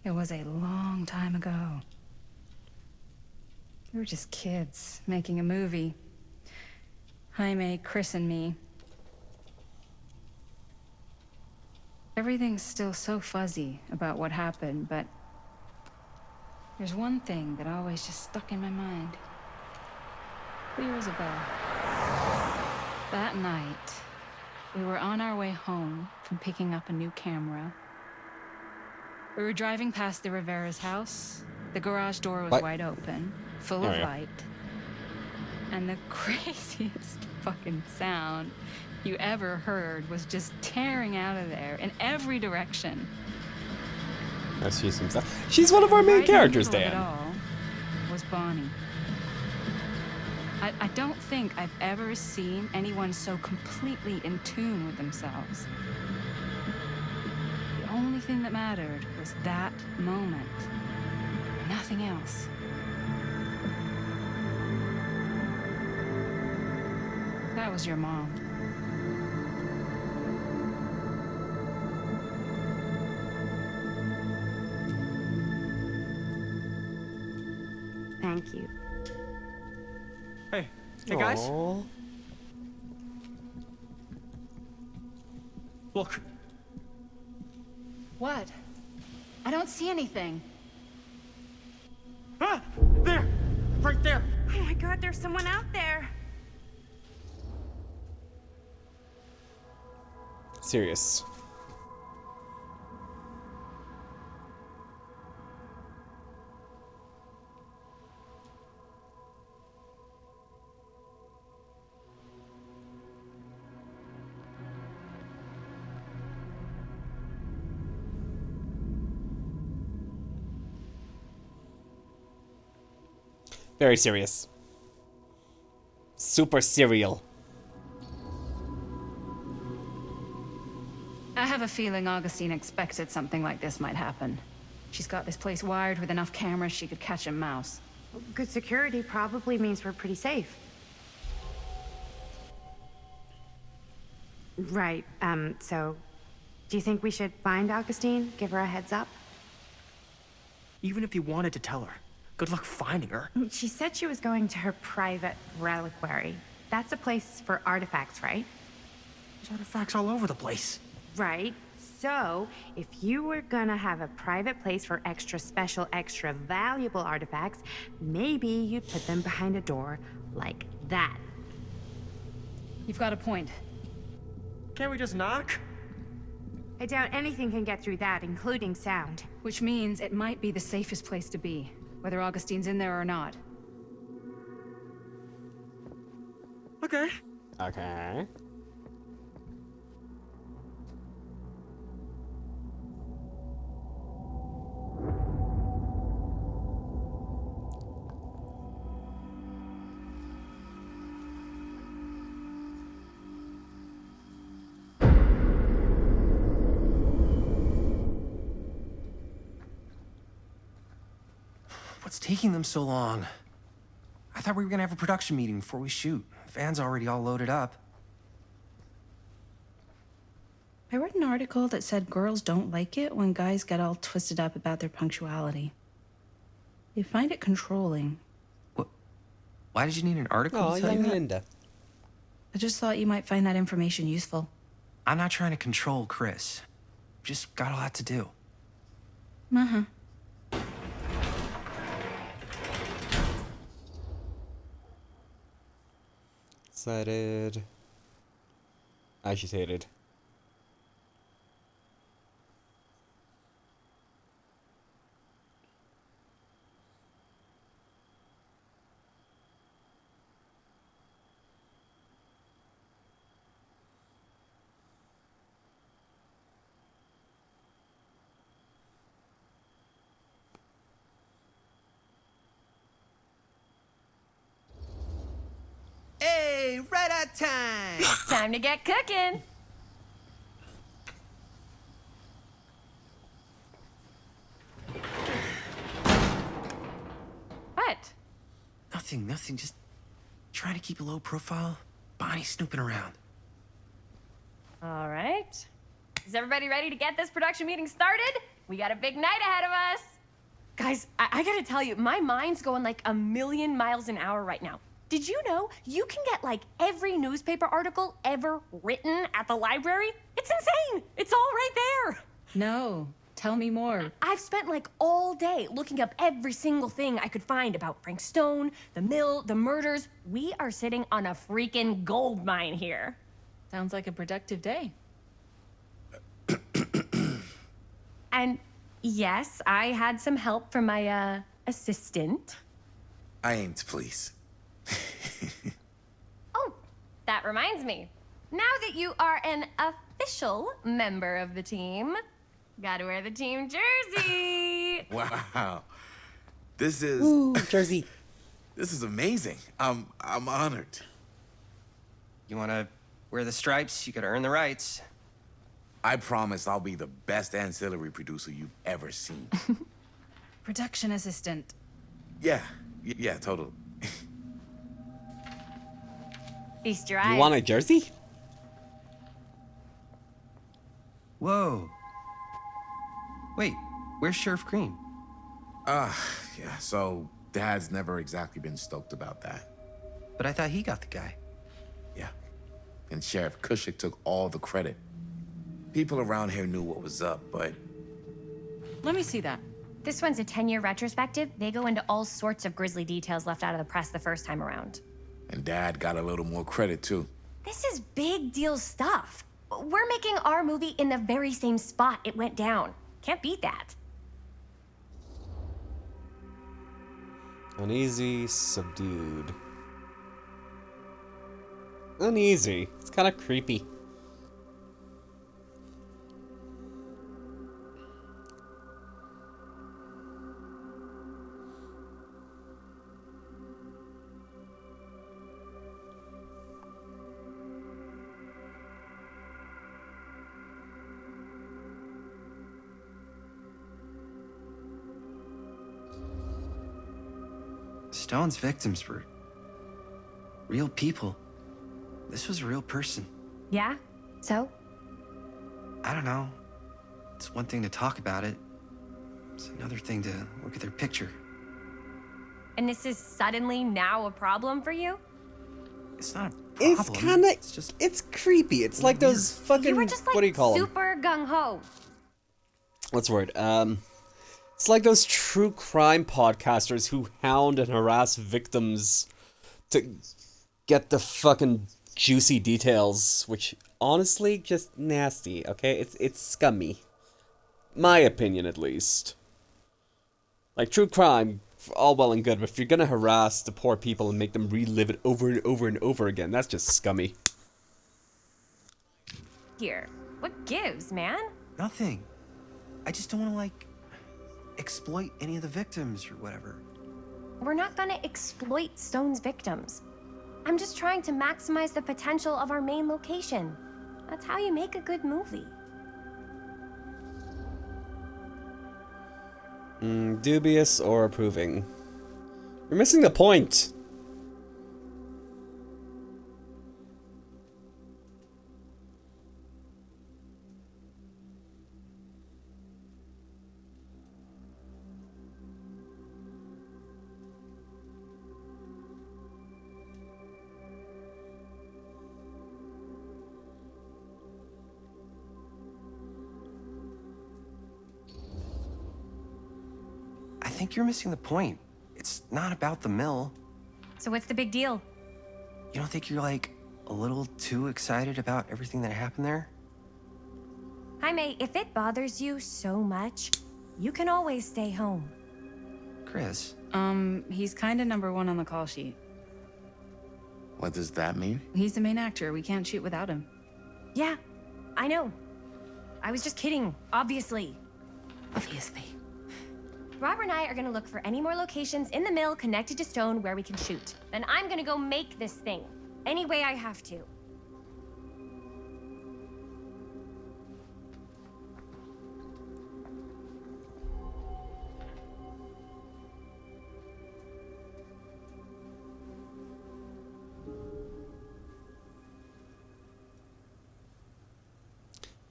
It was a long time ago. We were just kids making a movie. Jaime, Chris, and me. Everything's still so fuzzy about what happened, but there's one thing that always just stuck in my mind. Clear as a bell. That night, we were on our way home from picking up a new camera. We were driving past the Rivera's house. The garage door was wide open, full of light. And the craziest fucking sound you ever heard was just tearing out of there in every direction.
She's one of our main characters,
Dan.
Dan.
It all was Bonnie. I don't think I've ever seen anyone so completely in tune with themselves. The only thing that mattered was that moment. Nothing else. That was your mom.
Thank you.
Hey. Hey, guys.
Aww.
Look.
What? I don't see anything.
Ah! There! Right there!
Oh my God, there's someone out there.
Serious. Very serious. Super serial.
I have a feeling Augustine expected something like this might happen. She's got this place wired with enough cameras she could catch a mouse.
Good security probably means we're pretty safe. Right, so do you think we should find Augustine? Give her a heads up?
Even if you wanted to tell her, good luck finding her.
She said she was going to her private reliquary. That's a place for artifacts, right?
There's artifacts all over the place.
Right. So, if you were gonna have a private place for extra special, extra valuable artifacts, maybe you'd put them behind a door like that.
You've got a point.
Can't we just knock?
I doubt anything can get through that, including sound.
Which means it might be the safest place to be, whether Augustine's in there or not.
Okay.
Okay.
What's taking them so long? I thought we were gonna have a production meeting before we shoot. The van's already all loaded up.
I read an article that said girls don't like it when guys get all twisted up about their punctuality. They find it controlling.
What? Why did you need an article
Oh,
to tell you
young
that?
Linda.
I just thought you might find that information useful.
I'm not trying to control Chris. Just got a lot to do.
Uh-huh.
Excited. Agitated.
Hey, right on time!
Time to get cooking. What?
Nothing. Just trying to keep a low profile. Bonnie snooping around.
All right. Is everybody ready to get this production meeting started? We got a big night ahead of us. Guys, I gotta tell you, my mind's going like a million miles an hour right now. Did you know you can get like every newspaper article ever written at the library? It's insane. It's all right there.
No, tell me more.
I've spent like all day looking up every single thing I could find about Frank Stone, the mill, the murders. We are sitting on a freaking gold mine here.
Sounds like a productive day.
And yes, I had some help from my assistant.
I aim to please.
Oh, that reminds me. Now that you are an official member of the team, gotta wear the team jersey.
Wow. This is
Ooh, jersey.
this is amazing. I'm honored.
You wanna wear the stripes? You gotta earn the rights.
I promise I'll be the best ancillary producer you've ever seen.
Production assistant.
Yeah, totally.
Feast your eyes.
You want a jersey?
Whoa. Wait, where's Sheriff Green?
Yeah, so Dad's never exactly been stoked about that.
But I thought he got the guy.
Yeah. And Sheriff Cushik took all the credit. People around here knew what was up, but
Let me see that.
This one's a 10-year retrospective. They go into all sorts of grisly details left out of the press the first time around.
and Dad got a little more credit too.
This is big deal stuff. We're making our movie in the very same spot it went down. Can't beat that.
Uneasy, subdued. Uneasy. It's kind of creepy.
Stone's victims were real people. This was a real person.
Yeah? So?
I don't know. It's one thing to talk about it. It's another thing to look at their picture.
And this is suddenly now a problem for you?
It's not a problem.
It's kind of. It's creepy. It's like those fucking.
You were just like
what do you call them?
super gung-ho.
What's the word? It's like those true crime podcasters who hound and harass victims to get the fucking juicy details, which honestly just nasty. Okay, it's scummy. My opinion, at least. Like true crime, all well and good, but if you're gonna harass the poor people and make them relive it over and over and over again, that's just scummy.
Here. What gives, man?
Nothing. I just don't want to, like, exploit any of the victims or whatever.
We're not gonna exploit Stone's victims. I'm just trying to maximize the potential of our main location. That's how you make a good movie.
Dubious or approving? You're missing the point.
I think you're missing the point. It's not about the mill.
So what's the big deal?
You don't think you're, like, a little too excited about everything that happened there?
Jaime, if it bothers you so much, you can always stay home.
Chris?
He's kinda #1 on the call sheet.
What does that mean?
He's the main actor. We can't shoot without him.
Yeah, I know. I was just kidding, obviously.
Obviously.
Robert and I are gonna look for any more locations in the mill connected to Stone where we can shoot. Then I'm gonna go make this thing. Any way I have to.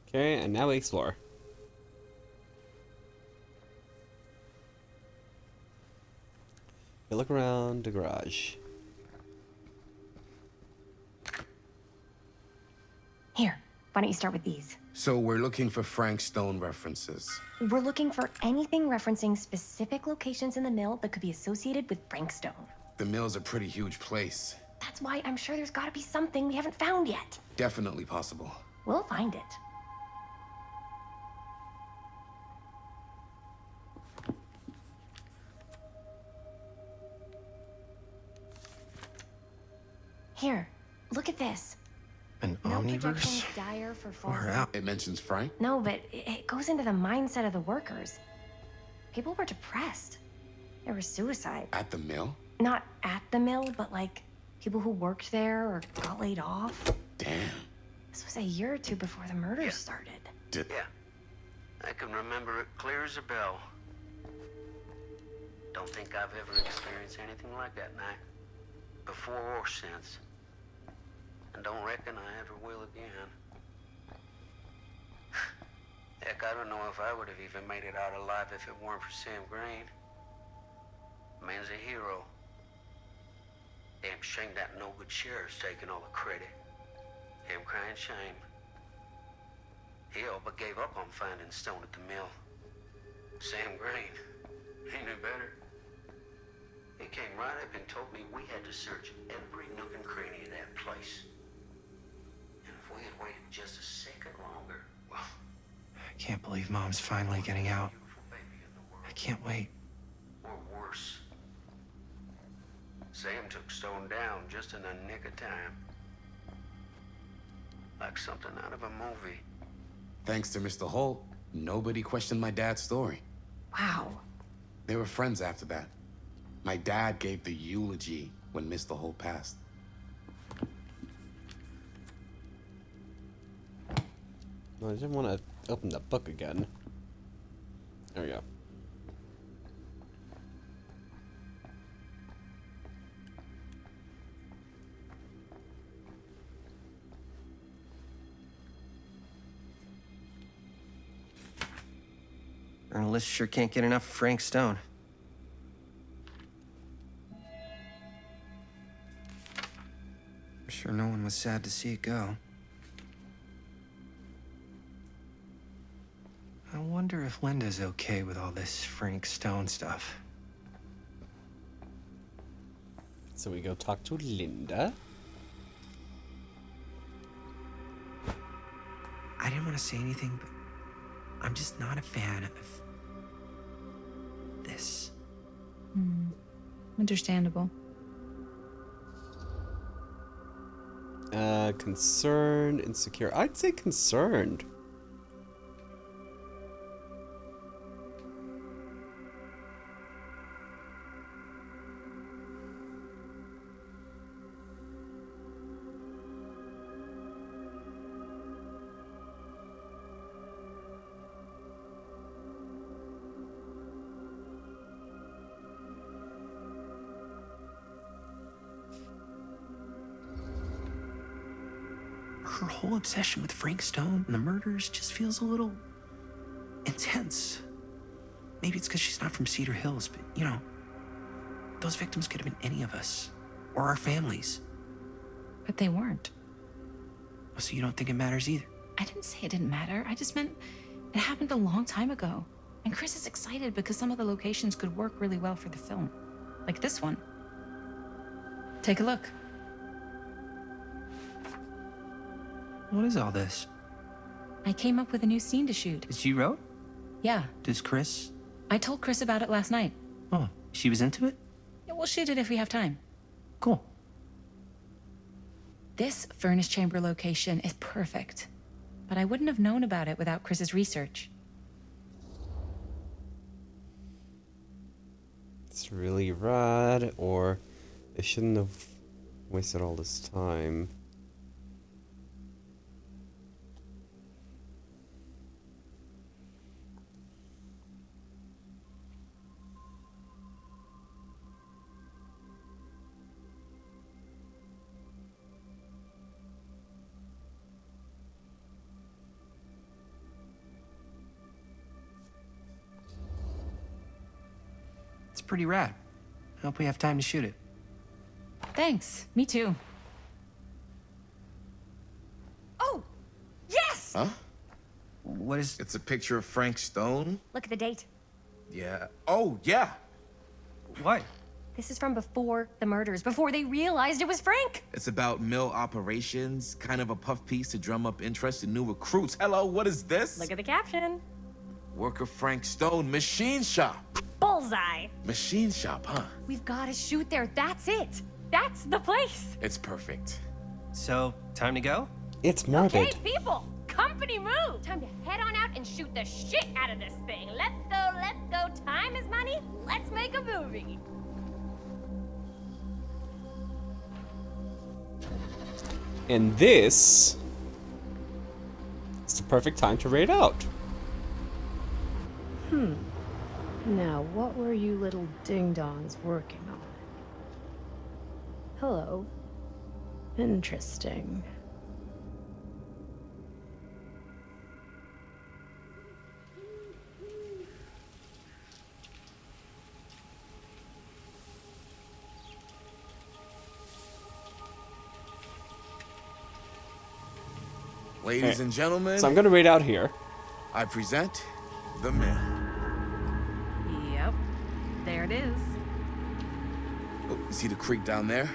Okay, and now we explore. We look around the garage.
Here, why don't you start with these?
So we're looking for Frank Stone references.
We're looking for anything referencing specific locations in the mill that could be associated with Frank Stone.
The mill's a pretty huge place.
That's why I'm sure there's gotta be something we haven't found yet.
Definitely possible.
We'll find it. Here, look at this.
An
No
omniverse?
projections dire for false.
Far out.
It mentions Frank?
No, but it goes into the mindset of the workers. People were depressed. There was suicide.
At the mill?
Not at the mill, but like people who worked there or got laid off.
Damn.
This was a year or two before the murders started.
Yeah. I can remember it clear as a bell. Don't think I've ever experienced anything like that night. Before or since. And don't reckon I ever will again. Heck, I don't know if I would have even made it out alive if it weren't for Sam Green. Man's a hero. Damn shame that no good sheriff's taking all the credit. Damn crying shame. He all but gave up on finding Stone at the mill. Sam Green, he knew better. He came right up and told me we had to search every nook and cranny of that place. And if we had waited just a second longer, well,
I can't believe Mom's finally getting out. I can't wait.
or worse. Sam took Stone down just in the nick of time. Like something out of a movie.
Thanks to Mr. Holt, nobody questioned my dad's story.
Wow.
They were friends after that. My dad gave the eulogy when Mr. Holt passed.
No, I didn't want to open the book again. There we go.
Journalists sure can't get enough of Frank Stone. I'm sure no one was sad to see it go. I wonder if Linda's okay with all this Frank Stone stuff.
So we go talk to Linda.
I didn't want to say anything, but I'm just not a fan of this.
Understandable.
Concerned, insecure. I'd say concerned.
Her whole obsession with Frank Stone and the murders just feels a little intense. Maybe it's because she's not from Cedar Hills, but you know, those victims could have been any of us or our families.
But they weren't.
So you don't think it matters either?
I didn't say it didn't matter. I just meant it happened a long time ago. And Chris is excited because some of the locations could work really well for the film. Like this one. Take a look.
What is all this?
I came up with a new scene to shoot.
That you wrote?
Yeah.
Does Chris?
I told Chris about it last night.
Oh, she was into it?
Yeah, we'll shoot it if we have time.
Cool.
This furnace chamber location is perfect. But I wouldn't have known about it without Chris's research.
It's really rad, or they shouldn't have wasted all this time.
It's pretty rad. I hope we have time to shoot it.
Thanks. Me too.
Oh! Yes!
Huh?
What is...
It's a picture of Frank Stone?
Look at the date.
Yeah. Oh, yeah.
What?
This is from before the murders, before they realized it was Frank.
It's about mill operations, kind of a puff piece to drum up interest in new recruits. Hello, what is this?
Look at the caption.
Worker Frank Stone, machine shop.
Bullseye.
Machine shop, huh?
We've got to shoot there. That's it. That's the place.
It's perfect.
So, time to go?
It's morbid.
Okay, people. Company move. Time to head on out and shoot the shit out of this thing. Let's go, let's go. Time is money. Let's make a movie.
And this is the perfect time to raid out.
Now, what were you little ding-dongs working on? Hello. Interesting.
Ladies and gentlemen,
So I'm gonna raid out here.
I present the mill.
Yep. There it is.
Oh, you see the creek down there?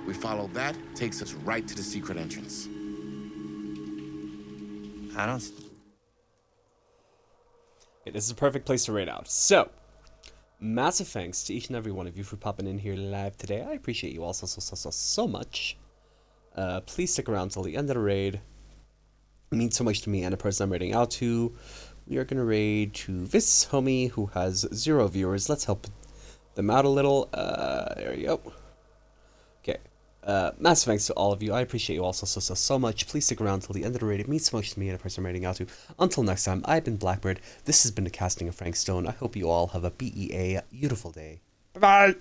We follow that, takes us right to the secret entrance.
I don't...
Okay, this is a perfect place to raid out. So, massive thanks to each and every one of you for popping in here live today. I appreciate you all so much. Please stick around till the end of the raid. It means so much to me and the person I'm raiding out to. We are going to raid to this homie who has 0 viewers. Let's help them out a little. There you go. Okay. Massive thanks to all of you. I appreciate you all so much. Please stick around till the end of the raid. It means so much to me and the person I'm raiding out to. Until next time, I've been Blackbird. This has been the casting of Frank Stone. I hope you all have a beautiful day. Bye-bye!